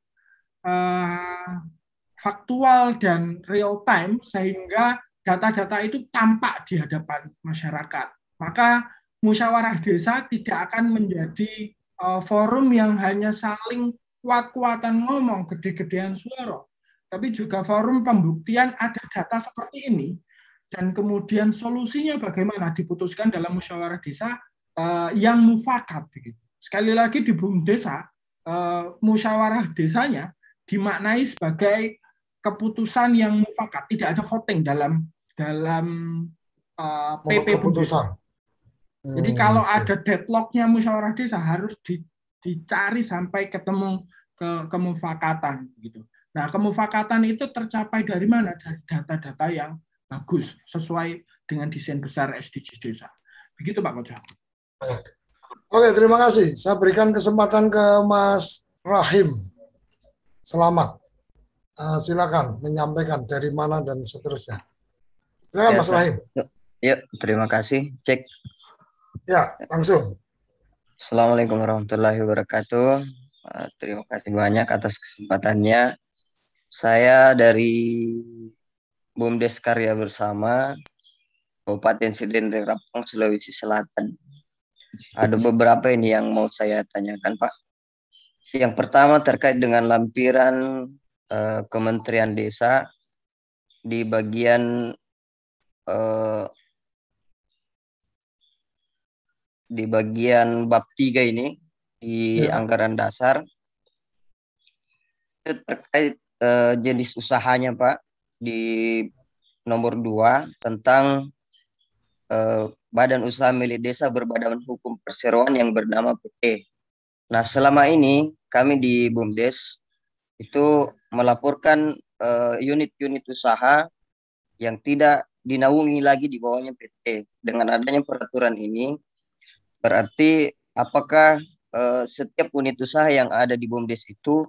faktual dan real time sehingga data-data itu tampak di hadapan masyarakat. Maka musyawarah desa tidak akan menjadi forum yang hanya saling kuat-kuatan ngomong, gede-gedean suara, tapi juga forum pembuktian ada data seperti ini dan kemudian solusinya bagaimana diputuskan dalam musyawarah desa yang mufakat. Sekali lagi di BUMDesa, musyawarah desanya dimaknai sebagai keputusan yang mufakat, tidak ada voting dalam PP BUMDesa. Jadi kalau ada deadlocknya musyawarah desa harus dicari sampai ketemu kemufakatan gitu. Nah, kemufakatan itu tercapai dari mana? Dari data-data yang bagus sesuai dengan desain besar SDGs desa. Begitu Pak Koco. Oke, terima kasih. Saya berikan kesempatan ke Mas Rahim. Selamat. Silakan menyampaikan dari mana dan seterusnya. Silakan Mas Rahim. Ya, terima kasih. Cek. Ya, langsung. Assalamualaikum warahmatullahi wabarakatuh. Terima kasih banyak atas kesempatannya. Saya dari BUMDes Karya Bersama, Kabupaten Sidendreng Rapang, Sulawesi Selatan. Ada beberapa ini yang mau saya tanyakan, Pak. Yang pertama terkait dengan lampiran Kementerian Desa di bagian bab 3 ini di anggaran dasar itu terkait jenis usahanya, Pak, di nomor 2 tentang badan usaha milik desa berbadan hukum perseroan yang bernama PT. Nah, selama ini kami di BUMDes itu melaporkan unit-unit usaha yang tidak dinaungi lagi di bawahnya PT. Dengan adanya peraturan ini, berarti apakah setiap unit usaha yang ada di BUMDes itu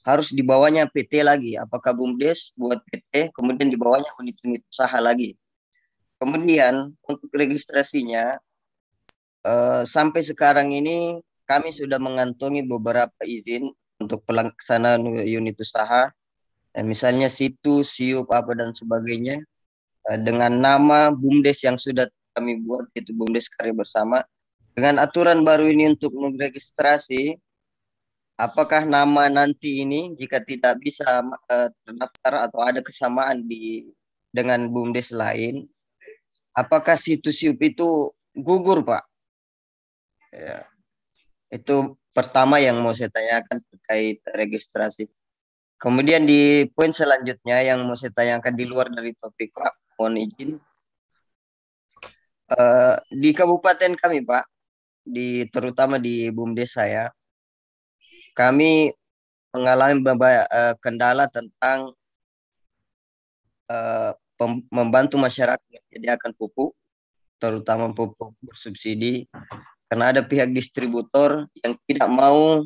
harus di bawahnya PT lagi? Apakah BUMDes buat PT, kemudian di bawahnya unit-unit usaha lagi? Kemudian untuk registrasinya, sampai sekarang ini kami sudah mengantongi beberapa izin untuk pelaksanaan unit usaha, misalnya situs, SIUP, apa dan sebagainya, dengan nama BUMDes yang sudah kami buat, yaitu BUMDes Karya Bersama. Dengan aturan baru ini untuk meregistrasi, apakah nama nanti ini jika tidak bisa terdaftar atau ada kesamaan dengan BUMDes lain, apakah situs SIUP itu gugur, Pak? Ya. Itu pertama yang mau saya tanyakan terkait registrasi. Kemudian di poin selanjutnya yang mau saya tanyakan di luar dari topik, Pak, mohon izin. Di kabupaten kami, Pak, terutama di BUMDes saya, kami mengalami kendala tentang membantu masyarakat menyediakan pupuk, terutama pupuk bersubsidi, karena ada pihak distributor yang tidak mau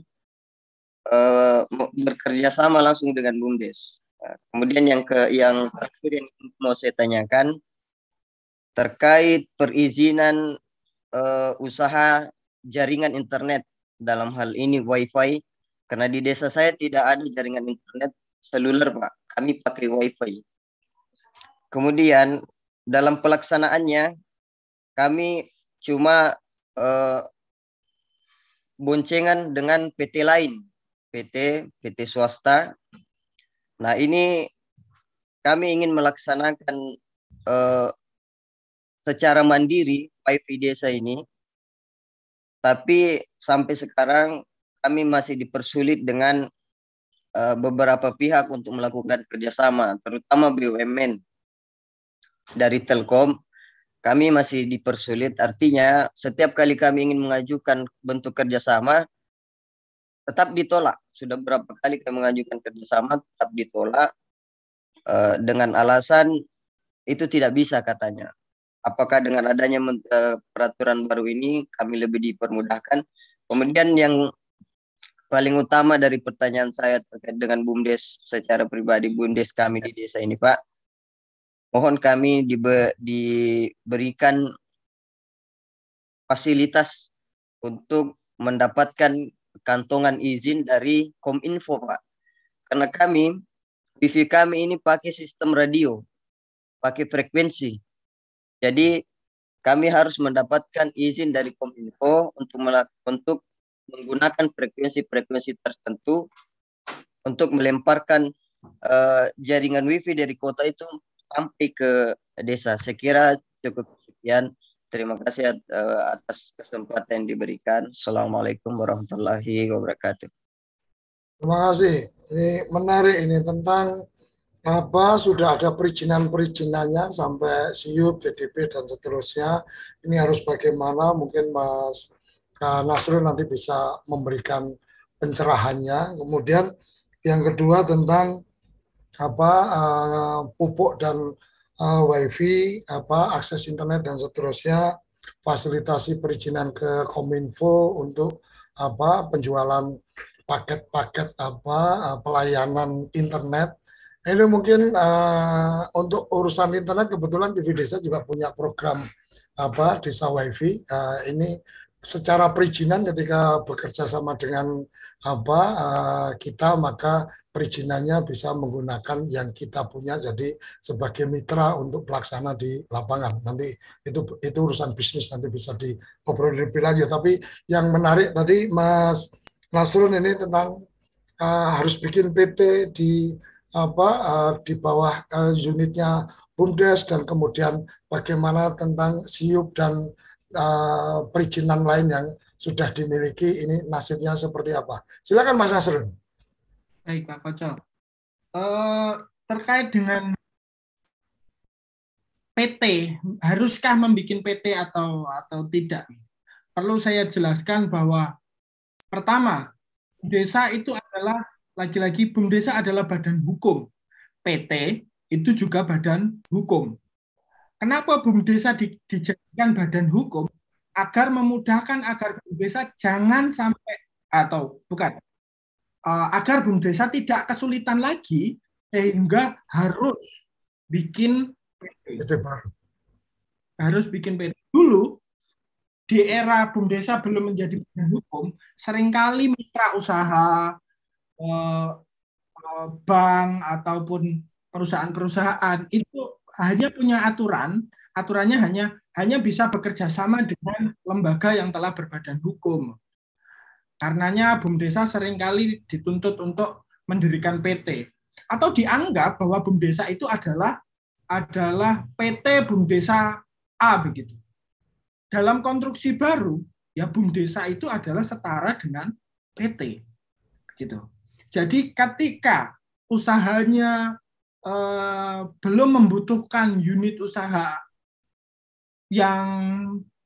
bekerja sama langsung dengan BUMDes. Kemudian yang terakhir yang mau saya tanyakan terkait perizinan usaha jaringan internet, dalam hal ini WiFi, karena di desa saya tidak ada jaringan internet seluler, Pak. Kami pakai WiFi. Kemudian dalam pelaksanaannya kami cuma boncengan dengan PT lain, PT swasta. Nah, ini kami ingin melaksanakan secara mandiri WiFi desa ini, tapi sampai sekarang kami masih dipersulit dengan beberapa pihak untuk melakukan kerjasama, terutama BUMN. Dari Telkom, kami masih dipersulit, artinya setiap kali kami ingin mengajukan bentuk kerjasama, tetap ditolak. Sudah berapa kali kami mengajukan kerjasama, tetap ditolak, dengan alasan itu tidak bisa katanya. Apakah dengan adanya peraturan baru ini, kami lebih dipermudahkan? Kemudian yang paling utama dari pertanyaan saya terkait dengan BUMDes secara pribadi, BUMDes kami di desa ini, Pak, mohon kami diberikan fasilitas untuk mendapatkan kantongan izin dari Kominfo, Pak. Karena wifi kami ini pakai sistem radio, pakai frekuensi. Jadi kami harus mendapatkan izin dari Kominfo untuk menggunakan frekuensi-frekuensi tertentu untuk melemparkan jaringan wifi dari kota itu sampai ke desa. Saya kira cukup sekian. Terima kasih atas kesempatan yang diberikan. Assalamualaikum warahmatullahi wabarakatuh. Terima kasih. Ini menarik ini tentang sudah ada perizinan-perizinannya sampai SIUP, DDP dan seterusnya. Ini harus bagaimana? Mungkin Mas Nasrul nanti bisa memberikan pencerahannya. Kemudian yang kedua tentang pupuk dan WiFi, akses internet dan seterusnya. fasilitasi perizinan ke Kominfo untuk penjualan paket-paket pelayanan internet. Ini mungkin untuk urusan internet, kebetulan TV Desa juga punya program Desa WiFi. Ini secara perizinan ketika bekerja sama dengan kita, maka perizinannya bisa menggunakan yang kita punya, jadi sebagai mitra untuk pelaksana di lapangan. Nanti itu urusan bisnis, nanti bisa diobrolin lebih lanjut. Tapi yang menarik tadi Mas Nasrun ini tentang harus bikin PT di bawah unitnya BUMDes, dan kemudian bagaimana tentang SIUP dan perizinan lain yang sudah dimiliki, ini nasibnya seperti apa. Silakan Mas Nasrun. Baik Pak Koco. Terkait dengan PT, haruskah membuat PT atau tidak? Perlu saya jelaskan bahwa pertama, desa itu adalah lagi-lagi BUMDesa adalah badan hukum. PT itu juga badan hukum. Kenapa BUMDesa dijadikan badan hukum? Agar memudahkan agar BUMDesa jangan sampai agar BUMDesa tidak kesulitan lagi sehingga harus bikin PT. Harus bikin PT. Dulu di era BUMDesa belum menjadi badan hukum, seringkali mitra usaha, bank ataupun perusahaan-perusahaan itu hanya punya aturannya hanya bisa bekerja sama dengan lembaga yang telah berbadan hukum. Karenanya BUMDesa seringkali dituntut untuk mendirikan PT, atau dianggap bahwa BUMDesa itu adalah PT BUMDesa A begitu. Dalam konstruksi baru, ya BUMDesa itu adalah setara dengan PT, gitu. Jadi ketika usahanya belum membutuhkan unit usaha yang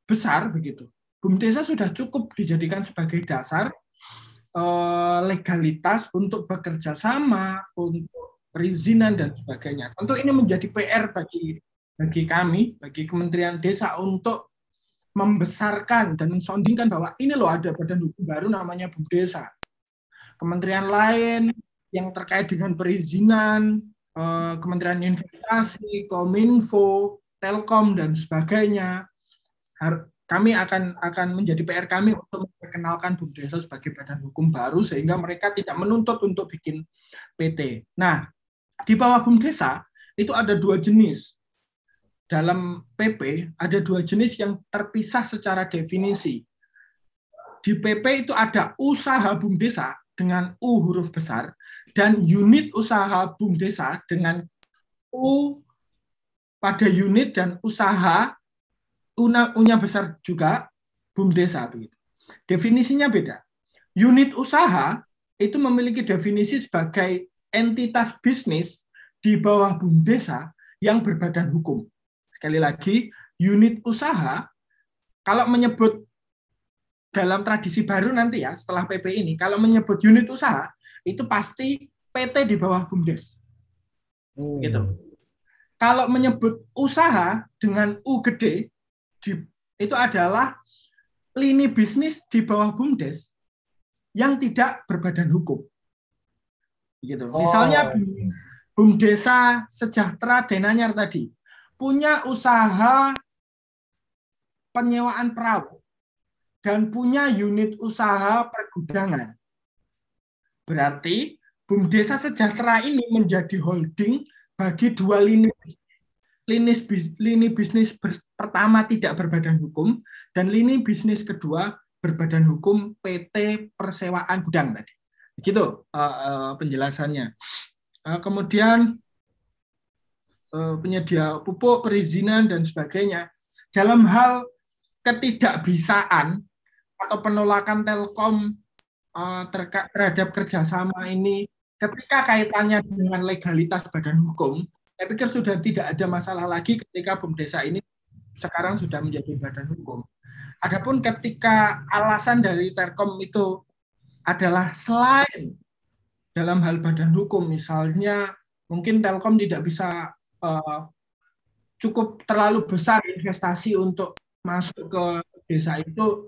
besar begitu, BUMDesa sudah cukup dijadikan sebagai dasar legalitas untuk bekerja sama, untuk perizinan dan sebagainya. Tentu ini menjadi PR bagi kami, bagi Kementerian Desa untuk membesarkan dan mensondingkan bahwa ini loh ada badan hukum baru namanya BUMDesa. Kementerian lain yang terkait dengan perizinan, Kementerian Investasi, Kominfo, Telkom dan sebagainya, kami akan menjadi PR kami untuk memperkenalkan BUMDesa sebagai badan hukum baru sehingga mereka tidak menuntut untuk bikin PT. Nah, di bawah BUMDesa itu ada dua jenis. Dalam PP ada dua jenis yang terpisah secara definisi. Di PP itu ada usaha BUMDesa dengan U huruf besar dan unit usaha BUMDesa dengan U pada unit dan usaha U-nya besar juga BUMDesa begitu. Definisinya beda. Unit usaha itu memiliki definisi sebagai entitas bisnis di bawah BUMDesa yang berbadan hukum. Sekali lagi, unit usaha kalau menyebut dalam tradisi baru nanti ya setelah PP ini, kalau menyebut unit usaha itu pasti PT di bawah BUMDes. Gitu. Kalau menyebut usaha dengan U gede itu adalah lini bisnis di bawah BUMDes yang tidak berbadan hukum. Gitu. Misalnya BUMDesa Sejahtera Denanyar tadi punya usaha penyewaan perahu dan punya unit usaha pergudangan. Berarti BUMDesa Sejahtera ini menjadi holding bagi dua lini bisnis. Lini bisnis pertama tidak berbadan hukum dan lini bisnis kedua berbadan hukum PT Persewaan Gudang tadi. Begitu penjelasannya. Kemudian penyedia pupuk, perizinan dan sebagainya. Dalam hal ketidakbisaan atau penolakan Telkom terhadap kerjasama ini ketika kaitannya dengan legalitas badan hukum, saya pikir sudah tidak ada masalah lagi ketika BUMDesa ini sekarang sudah menjadi badan hukum. Adapun ketika alasan dari Telkom itu adalah selain dalam hal badan hukum, misalnya mungkin Telkom tidak bisa cukup terlalu besar investasi untuk masuk ke desa itu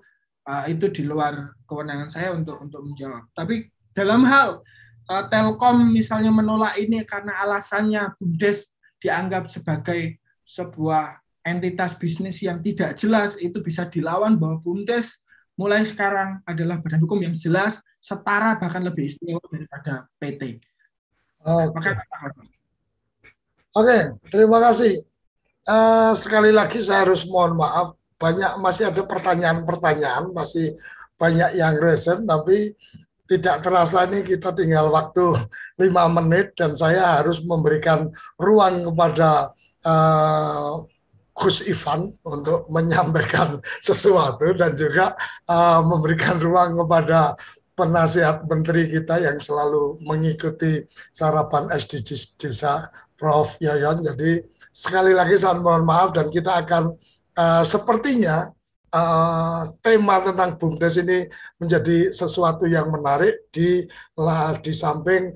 di luar kewenangan saya untuk menjawab. Tapi dalam hal Telkom misalnya menolak ini karena alasannya BUMDes dianggap sebagai sebuah entitas bisnis yang tidak jelas, itu bisa dilawan bahwa BUMDes mulai sekarang adalah badan hukum yang jelas, setara bahkan lebih istimewa daripada PT. Oke, terima kasih. Sekali lagi saya harus mohon maaf, masih ada pertanyaan-pertanyaan, masih banyak yang resen, tapi tidak terasa ini kita tinggal waktu 5 menit dan saya harus memberikan ruang kepada Gus Ivan untuk menyampaikan sesuatu dan juga memberikan ruang kepada penasihat menteri kita yang selalu mengikuti sarapan SDGs Desa, Prof. Yoyon. Jadi sekali lagi saya mohon maaf dan kita akan sepertinya tema tentang BUMDes ini menjadi sesuatu yang menarik di samping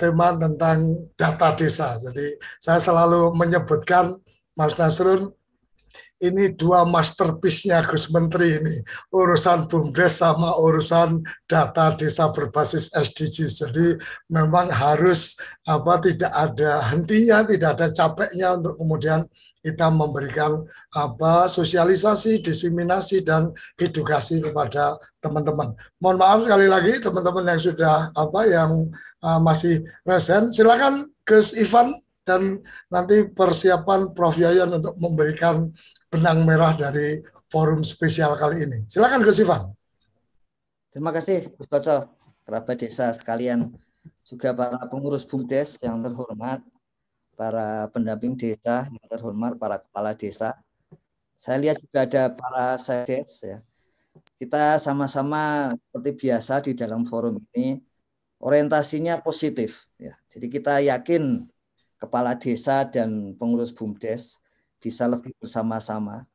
tema tentang data desa. Jadi saya selalu menyebutkan Mas Nasrun, ini 2 masterpiece-nya Gus Menteri ini, urusan BUMDes sama urusan data desa berbasis SDGs. Jadi memang harus tidak ada hentinya, tidak ada capeknya untuk kemudian kita memberikan sosialisasi, diseminasi dan edukasi kepada teman-teman. Mohon maaf sekali lagi teman-teman yang sudah yang masih resen, silakan Gus Ivan dan nanti persiapan Prof. Yoyon untuk memberikan benang merah dari forum spesial kali ini. Silakan Gus Ivan. Terima kasih Gus Koco, kerabat desa sekalian, juga para pengurus BUMDes yang terhormat, para pendamping desa yang terhormat, para kepala desa. Saya lihat juga ada para sekdes ya. Kita sama-sama seperti biasa di dalam forum ini orientasinya positif ya. Jadi kita yakin kepala desa dan pengurus BUMDes bisa lebih bersama-sama.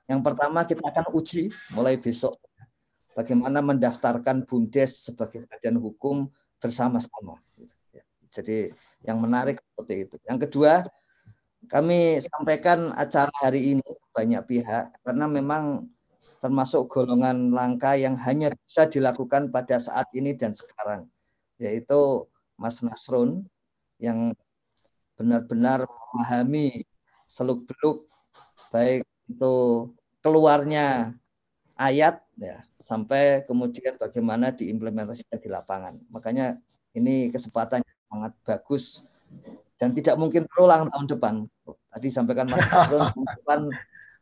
Yang pertama kita akan uji mulai besok bagaimana mendaftarkan BUMDes sebagai badan hukum bersama-sama. Jadi yang menarik seperti itu. Yang kedua, kami sampaikan acara hari ini banyak pihak karena memang termasuk golongan langka yang hanya bisa dilakukan pada saat ini dan sekarang, yaitu Mas Nasrun yang benar-benar memahami seluk-beluk baik itu keluarnya ayat ya sampai kemudian bagaimana diimplementasikan di lapangan. Makanya ini kesempatan yang sangat bagus dan tidak mungkin terulang tahun depan. Tadi sampaikan Mas Nasrun, depan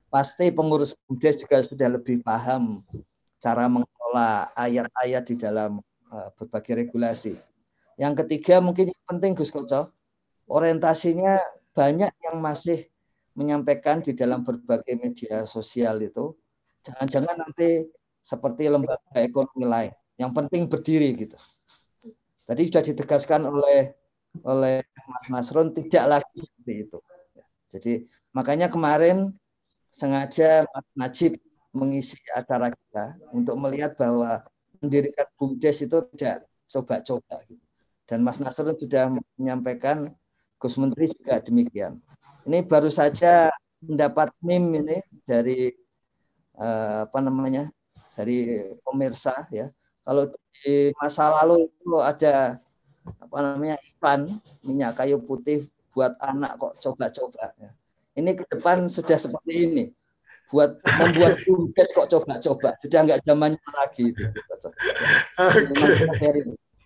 pasti pengurus BUMDes juga sudah lebih paham cara mengelola ayat-ayat di dalam berbagai regulasi. Yang ketiga mungkin yang penting Gus Koco, orientasinya banyak yang masih menyampaikan di dalam berbagai media sosial itu, jangan-jangan nanti seperti lembaga ekonomi lain, yang penting berdiri gitu. Tadi sudah ditegaskan oleh Mas Nasrun tidak lagi seperti itu. Jadi makanya kemarin sengaja Mas Najib mengisi acara kita untuk melihat bahwa mendirikan BUMDes itu tidak coba-coba. Dan Mas Nasrun sudah menyampaikan, Gus Menteri juga demikian. Ini baru saja mendapat meme ini dari dari pemirsa ya. Kalau di masa lalu itu ada iklan minyak kayu putih buat anak kok coba-coba. Ya. Ini ke depan sudah seperti ini. Membuat BUMDes kok coba-coba. Sudah nggak zamannya lagi itu.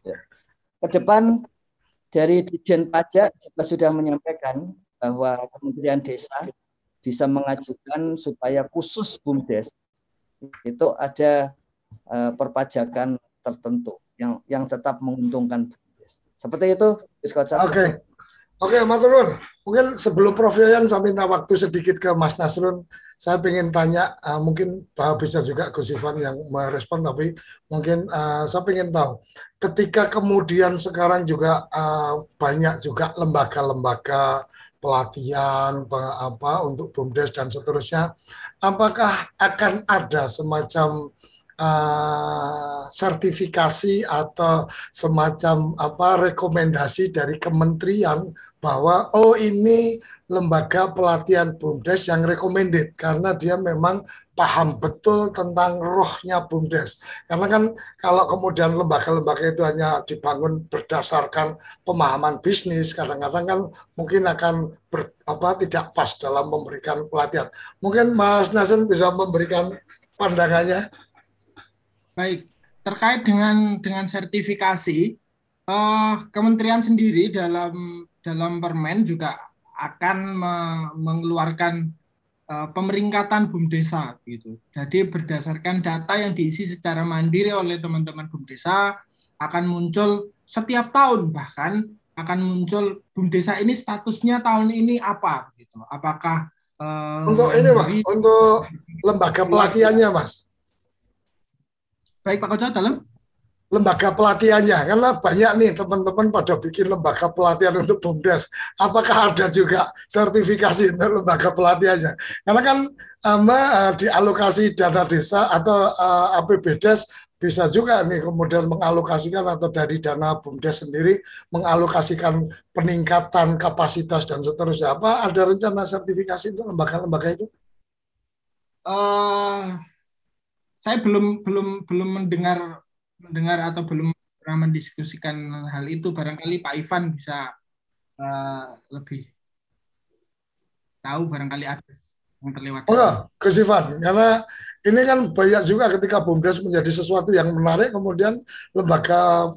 Ya. Ke depan dari Ditjen Pajak juga sudah menyampaikan bahwa Kementerian Desa bisa mengajukan supaya khusus BUMDes itu ada perpajakan tertentu yang tetap menguntungkan BUMDes. Seperti itu, Gus Koco. Oke, Matur Nuwun. Mungkin sebelum Prof. Yoyon saya minta waktu sedikit ke Mas Nasrun. Saya ingin tanya, mungkin bisa juga Gus Ivan yang merespon, tapi mungkin saya ingin tahu, ketika kemudian sekarang juga banyak juga lembaga-lembaga pelatihan untuk BUMDes dan seterusnya, apakah akan ada semacam sertifikasi atau semacam rekomendasi dari kementerian bahwa ini lembaga pelatihan BUMDes yang recommended karena dia memang paham betul tentang rohnya BUMDes. Karena kan kalau kemudian lembaga-lembaga itu hanya dibangun berdasarkan pemahaman bisnis, kadang-kadang kan mungkin akan tidak pas dalam memberikan pelatihan. Mungkin Mas Nasrun bisa memberikan pandangannya. Baik, terkait dengan sertifikasi, Kementerian sendiri dalam Permen juga akan mengeluarkan pemeringkatan BUMDesa gitu. Jadi berdasarkan data yang diisi secara mandiri oleh teman-teman BUMDesa akan muncul setiap tahun, bahkan akan muncul BUMDesa ini statusnya tahun ini apa gitu. Apakah untuk ini Mas, untuk lembaga pelatihannya Mas. Baik Pak Koco, dalam lembaga pelatihannya, karena banyak nih teman-teman pada bikin lembaga pelatihan untuk BUMDes. Apakah ada juga sertifikasi untuk lembaga pelatihannya? Karena kan dialokasi dana desa atau APBDes bisa juga nih kemudian mengalokasikan atau dari dana BUMDes sendiri mengalokasikan peningkatan kapasitas dan seterusnya. Apa ada rencana sertifikasi untuk lembaga-lembaga itu? Saya belum mendengar atau belum pernah mendiskusikan hal itu. Barangkali Pak Ivan bisa lebih tahu, barangkali ada yang terlewat. Gus Ivan, karena ini kan banyak juga ketika BUMDes menjadi sesuatu yang menarik, kemudian lembaga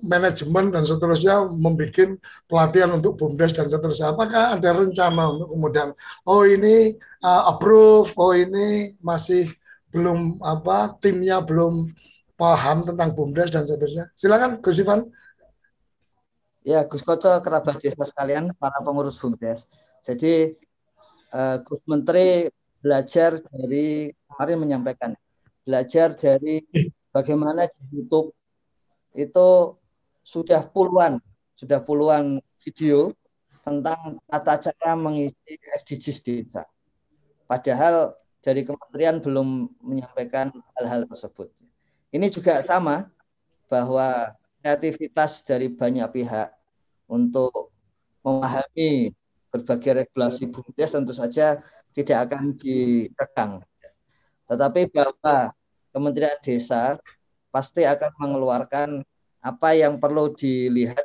manajemen dan seterusnya membuat pelatihan untuk BUMDes dan seterusnya. Apakah ada rencana untuk kemudian ini approve, ini masih belum timnya belum paham tentang BUMDes dan seterusnya. Silakan Gus Ivan. Ya, Gus Koco, kerabat desa sekalian, para pengurus BUMDes. Jadi Gus Menteri belajar dari, kemarin menyampaikan, belajar dari bagaimana di YouTube itu sudah puluhan video tentang tata cara mengisi SDGs desa. Padahal dari kementerian belum menyampaikan hal-hal tersebut. Ini juga sama, bahwa kreativitas dari banyak pihak untuk memahami berbagai regulasi BUMDes tentu saja tidak akan direkam. Tetapi bahwa Kementerian Desa pasti akan mengeluarkan apa yang perlu dilihat,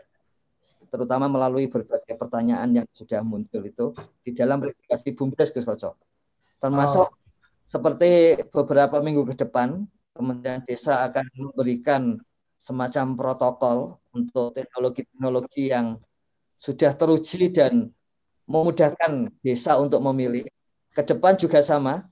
terutama melalui berbagai pertanyaan yang sudah muncul itu di dalam regulasi BUMDes, Gus Koco. Termasuk seperti beberapa minggu ke depan, Kementerian Desa akan memberikan semacam protokol untuk teknologi-teknologi yang sudah teruji dan memudahkan desa untuk memilih. Ke depan juga sama.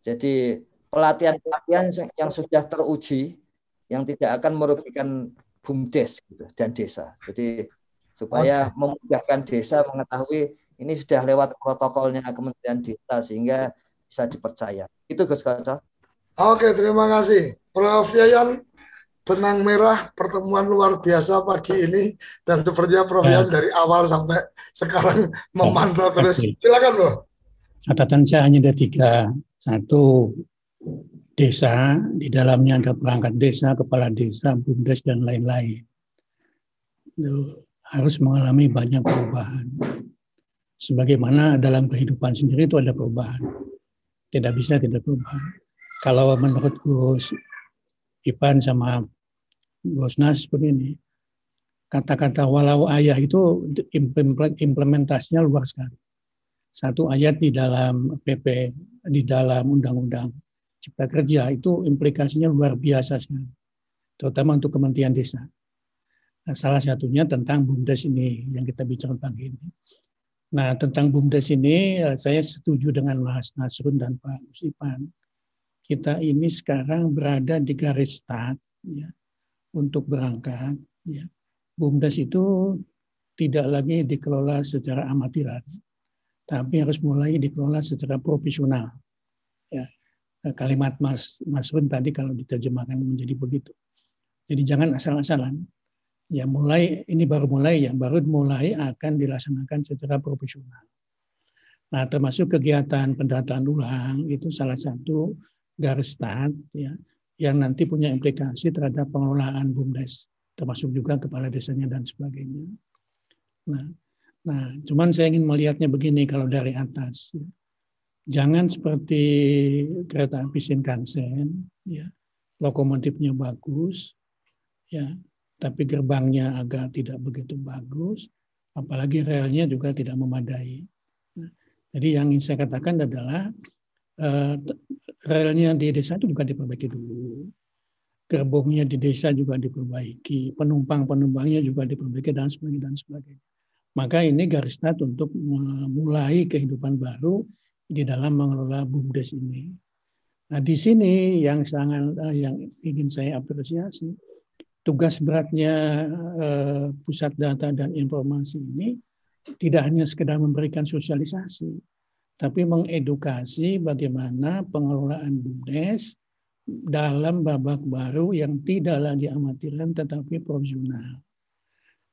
Jadi pelatihan-pelatihan yang sudah teruji, yang tidak akan merugikan BUMDes gitu, dan desa. Jadi supaya memudahkan desa mengetahui ini sudah lewat protokolnya Kementerian Desa sehingga bisa dipercaya. Itu Gus Koco. Oke, terima kasih. Prof. Yayan, benang merah pertemuan luar biasa pagi ini, dan sepertinya Prof. Yayan dari awal sampai sekarang memantau terus. Silakan, Bro. Catatan saya hanya ada 3. 1, desa, di dalamnya ada perangkat desa, kepala desa, BUMDes, dan lain-lain. Itu harus mengalami banyak perubahan. Sebagaimana dalam kehidupan sendiri itu ada perubahan. Tidak bisa tidak perubahan. Kalau menurut Gus Ipan sama Gus Nas begini, kata-kata walau ayah itu implementasinya luar sekali. Satu ayat di dalam PP, di dalam Undang-Undang Cipta Kerja itu implikasinya luar biasa sekali, terutama untuk Kementerian Desa. Nah, salah satunya tentang BUMDes ini yang kita bicara pagi ini. Nah, tentang BUMDes ini saya setuju dengan Mas Nasrun dan Pak Gus Ipan. Kita ini sekarang berada di garis start ya, untuk berangkat. Ya. BUMDes itu tidak lagi dikelola secara amatiran, tapi harus mulai dikelola secara profesional. Ya. Kalimat Mas Nasrun tadi kalau diterjemahkan menjadi begitu. Jadi jangan asal-asalan. Ya ini baru mulai akan dilaksanakan secara profesional. Nah, termasuk kegiatan pendataan ulang itu salah satu garis start ya, yang nanti punya implikasi terhadap pengelolaan BUMDes, termasuk juga kepala desanya dan sebagainya. Nah, cuman saya ingin melihatnya begini kalau dari atas. Ya. Jangan seperti kereta api Shinkansen, ya, lokomotifnya bagus, ya, tapi gerbangnya agak tidak begitu bagus, apalagi relnya juga tidak memadai. Nah, jadi yang ingin saya katakan adalah relnya di desa itu juga diperbaiki dulu, gerbongnya di desa juga diperbaiki, penumpang-penumpangnya juga diperbaiki dan sebagainya dan sebagainya. Maka ini garis start untuk memulai kehidupan baru di dalam mengelola BUMDes ini. Nah, di sini yang ingin saya apresiasi, tugas beratnya pusat data dan informasi ini tidak hanya sekedar memberikan sosialisasi, tapi mengedukasi bagaimana pengelolaan BUMDes dalam babak baru yang tidak lagi amatiran tetapi profesional.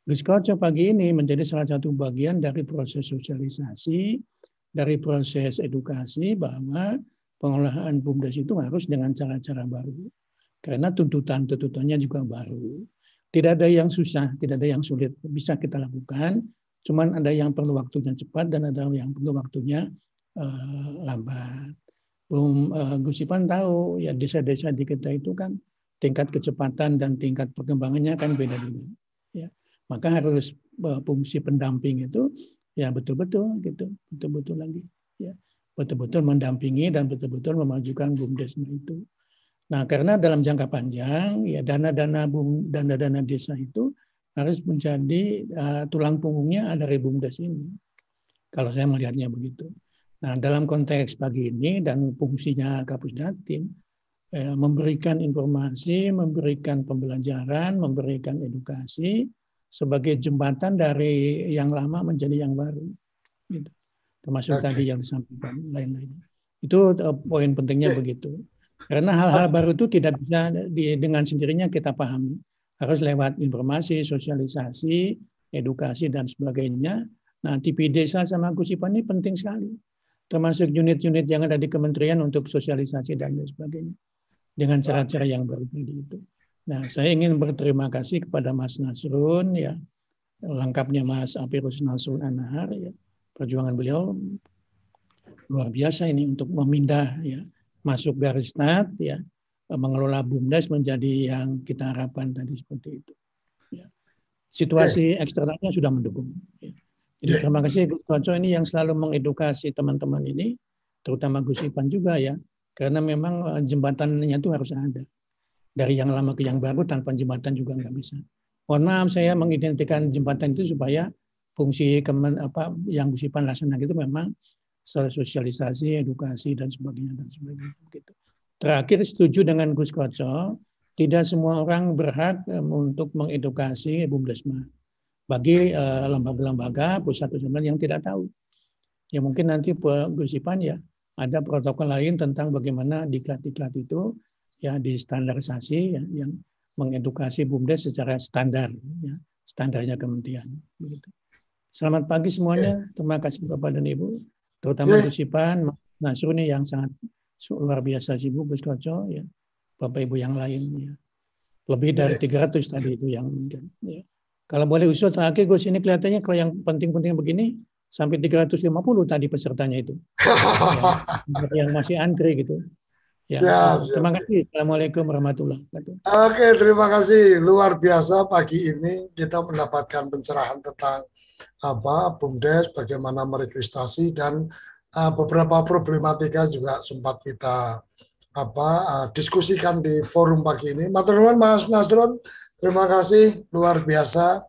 Gus Koco pagi ini menjadi salah satu bagian dari proses sosialisasi, dari proses edukasi bahwa pengelolaan BUMDes itu harus dengan cara-cara baru. Karena tuntutannya juga baru. Tidak ada yang susah, tidak ada yang sulit. Bisa kita lakukan, cuman ada yang perlu waktunya cepat dan ada yang perlu waktunya lambat. Gus Ipan tahu, ya desa-desa di kita itu kan tingkat kecepatan dan tingkat perkembangannya kan beda-beda. Ya. Maka harus fungsi pendamping itu ya betul-betul gitu, betul-betul lagi ya, betul-betul mendampingi dan betul-betul memajukan BUMDes itu. Nah, karena dalam jangka panjang ya dana-dana desa itu harus menjadi tulang punggungnya dari BUMDes ini. Kalau saya melihatnya begitu. Nah, dalam konteks pagi ini dan fungsinya Kapus Datin memberikan informasi, memberikan pembelajaran, memberikan edukasi sebagai jembatan dari yang lama menjadi yang baru, gitu. Termasuk tadi yang disampaikan lain-lain. Itu poin pentingnya begitu. Karena hal-hal baru itu tidak bisa dengan sendirinya kita pahami. Harus lewat informasi, sosialisasi, edukasi dan sebagainya. Nah, TV desa sama Gus Ipan ini penting sekali. Termasuk unit-unit yang ada di kementerian untuk sosialisasi dan sebagainya. Dengan cara-cara yang baru tadi itu. Nah, saya ingin berterima kasih kepada Mas Nasrun, ya, lengkapnya Mas Apirus Nasrun Anhar, ya, perjuangan beliau luar biasa ini untuk memindah, ya, masuk garis start, ya, mengelola BUMDes menjadi yang kita harapkan tadi seperti itu. Ya. Situasi eksternalnya sudah mendukung. Ya. Jadi terima kasih Gus Koco ini yang selalu mengedukasi teman-teman ini, terutama Gus Ipan juga ya, karena memang jembatannya itu harus ada. Dari yang lama ke yang baru tanpa jembatan juga nggak bisa. Mohon maaf saya mengidentikan jembatan itu supaya fungsi yang Gus Ipan laksanakan itu memang sosialisasi, edukasi dan sebagainya dan sebagainya. Gitu. Terakhir setuju dengan Gus Koco, tidak semua orang berhak untuk mengedukasi BUMDesma. Bagi lembaga-lembaga pusat-pusat yang tidak tahu, ya mungkin nanti Gus Ipan ya ada protokol lain tentang bagaimana diklat-diklat itu ya distandarisasi ya, yang mengedukasi BUMDes secara standar ya, standarnya kementerian begitu. Selamat pagi semuanya, terima kasih Bapak dan Ibu, terutama Gus Ipan, Mas Nasrun yang sangat luar biasa sibuk, Gus Koco ya, Bapak Ibu yang lain ya. Lebih dari 300 tadi itu yang mungkin ya. Kalau boleh usul terakhir Gus, ini kelihatannya kalau yang penting-penting begini sampai 350 tadi pesertanya itu. Ya, yang masih antri gitu. Ya, terima kasih. Assalamualaikum warahmatullahi wabarakatuh. Oke, terima kasih. Luar biasa pagi ini kita mendapatkan pencerahan tentang BUMDes, bagaimana meregistrasi dan beberapa problematika juga sempat kita diskusikan di forum pagi ini. Matur nuwun Mas Nasrun, terima kasih luar biasa.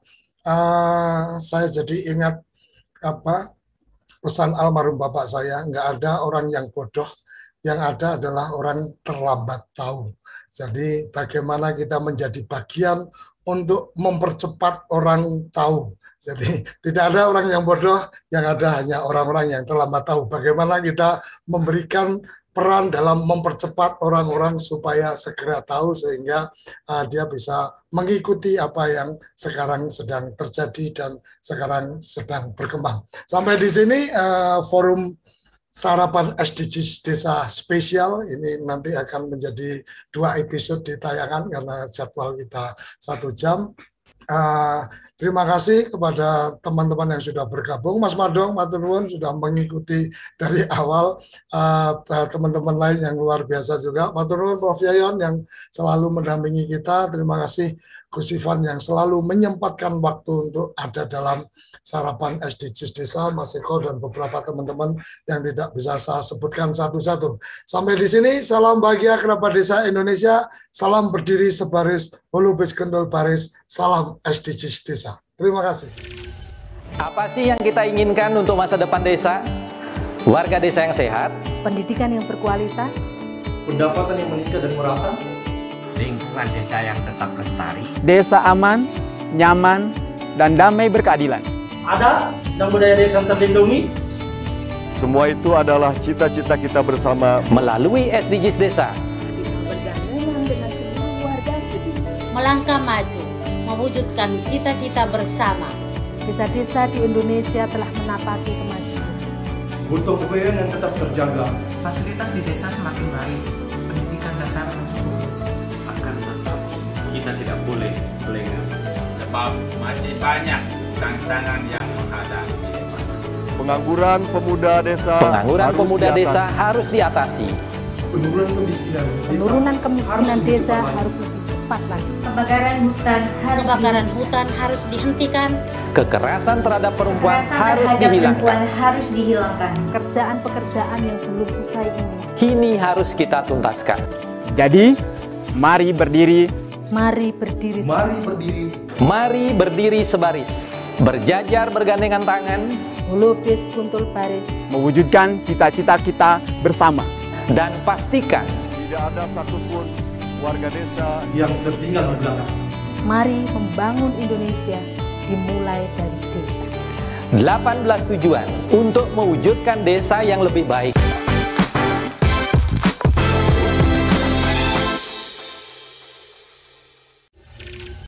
Saya jadi ingat pesan almarhum bapak saya, nggak ada orang yang bodoh, yang ada adalah orang terlambat tahu. Jadi bagaimana kita menjadi bagian untuk mempercepat orang tahu. Jadi tidak ada orang yang bodoh, yang ada hanya orang-orang yang terlambat tahu. Bagaimana kita memberikan peran dalam mempercepat orang-orang supaya segera tahu sehingga dia bisa mengikuti apa yang sekarang sedang terjadi dan sekarang sedang berkembang. Sampai di sini forum Sarapan SDGs Desa Spesial ini nanti akan menjadi 2 episode ditayangan karena jadwal kita 1 jam. Terima kasih kepada teman-teman yang sudah bergabung. Mas Madong, matur nuwun sudah mengikuti dari awal. Teman-teman lain yang luar biasa juga. Matur nuwun Prof. Yayon yang selalu mendampingi kita. Terima kasih Gus Ivan yang selalu menyempatkan waktu untuk ada dalam sarapan SDGs Desa, Mas Eko dan beberapa teman-teman yang tidak bisa saya sebutkan satu-satu. Sampai di sini, salam bahagia kerabat desa Indonesia, salam berdiri sebaris, holubis kentul baris, salam SDGs Desa. Terima kasih. Apa sih yang kita inginkan untuk masa depan desa? Warga desa yang sehat, pendidikan yang berkualitas, pendapatan yang meningkat dan merata, lingkungan desa yang tetap lestari, desa aman, nyaman, dan damai berkeadilan. Adat dan budaya desa terlindungi. Semua itu adalah cita-cita kita bersama melalui SDGs Desa. Bergabung dengan seluruh warga Sidin, melangkah maju, mewujudkan cita-cita bersama. Desa-desa di Indonesia telah menapaki kemajuan. Gotong royong yang tetap terjaga. Fasilitas di desa semakin baik, pendidikan dasar mencukupi. Akan tetap kita tidak boleh lengah, sebab masih banyak tantangan yang menghadapi. pengangguran pemuda desa. Harus diatasi. Penurunan kemiskinan desa harus lebih cepat lagi. Kebakaran hutan harus dihentikan. Kekerasan terhadap perempuan harus dihilangkan. Pekerjaan-pekerjaan yang belum usai ini harus kita tuntaskan. Jadi, mari berdiri. Mari berdiri. Mari berdiri sebaris. Berjajar bergandengan tangan. Holubis kuntul baris. Mewujudkan cita-cita kita bersama. Dan pastikan tidak ada satupun warga desa yang tertinggal di belakang. Mari membangun Indonesia dimulai dari desa. 18 tujuan untuk mewujudkan desa yang lebih baik.